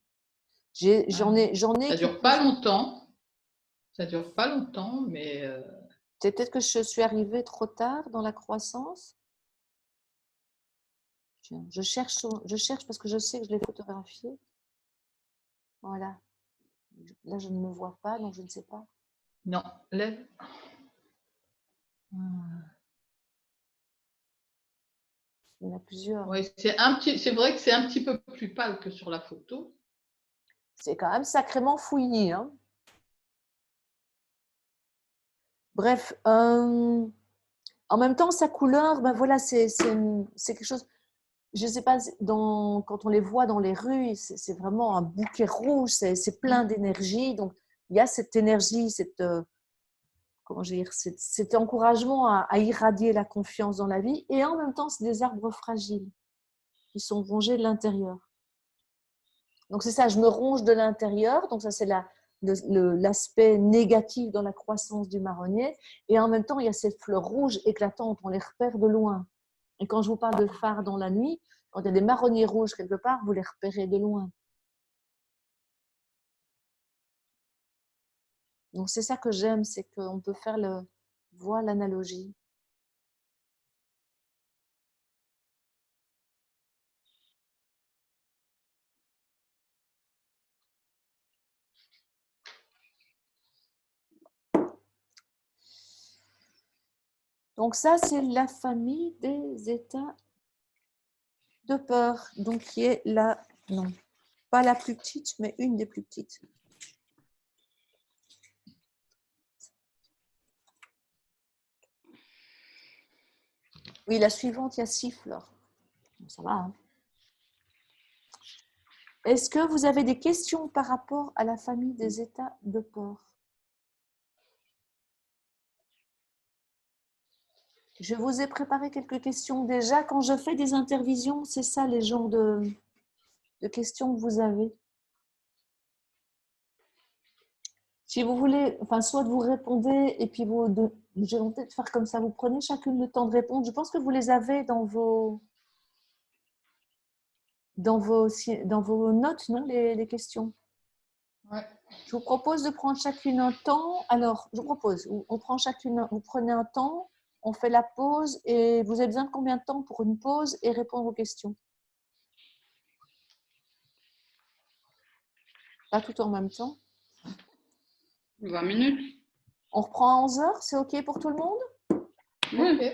J'en ai
Ça dure pas longtemps. Ça dure pas longtemps, mais...
C'est peut-être que je suis arrivée trop tard dans la croissance. Je cherche parce que je sais que je l'ai photographié. Voilà. Là, je ne me vois pas, donc je ne sais pas.
Non, lève.
Il y en a plusieurs.
Oui, c'est vrai que c'est un petit peu plus pâle que sur la photo.
C'est quand même sacrément fouillis. Hein. Bref, en même temps, sa couleur, ben voilà, c'est quelque chose. Je ne sais pas, quand on les voit dans les rues, c'est vraiment un bouquet rouge, c'est plein d'énergie. Donc, il y a cette énergie, comment je veux dire, cet encouragement à irradier la confiance dans la vie. Et en même temps, c'est des arbres fragiles qui sont rongés de l'intérieur. Donc, c'est ça, je me ronge de l'intérieur. Donc, ça, c'est l'aspect négatif dans la croissance du marronnier. Et en même temps, il y a cette fleur rouge éclatante, on les repère de loin. Et quand je vous parle de phare dans la nuit, quand il y a des marronniers rouges quelque part, vous les repérez de loin. Donc, c'est ça que j'aime, c'est qu'on peut faire voir l'analogie. Donc, ça, c'est la famille des états de peur. Donc, qui est non, pas la plus petite, mais une des plus petites. Oui, la suivante, il y a 6 fleurs. Ça va. Hein. Est-ce que vous avez des questions par rapport à la famille des états de peur? Je vous ai préparé quelques questions déjà. Quand je fais des intervisions, c'est ça les genres de questions que vous avez. Si vous voulez, enfin, soit vous répondez et puis je vais peut-être faire comme ça. Vous prenez chacune le temps de répondre. Je pense que vous les avez dans vos notes, non, les questions.
Ouais.
Je vous propose de prendre chacune un temps. Alors, je vous propose, vous prenez un temps, on fait la pause et vous avez besoin de combien de temps pour une pause et répondre aux questions? Pas tout en même temps.
20 minutes.
On reprend à 11h, c'est OK pour tout le monde?
Oui.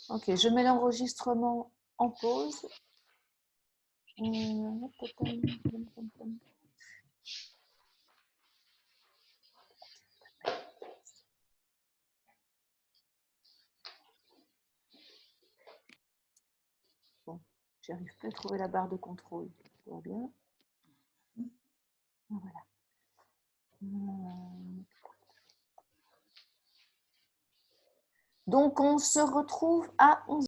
OK, je mets l'enregistrement en pause. Bon, j'arrive pas à trouver la barre de contrôle. Tout va bien. Voilà. Donc, on se retrouve à 11h.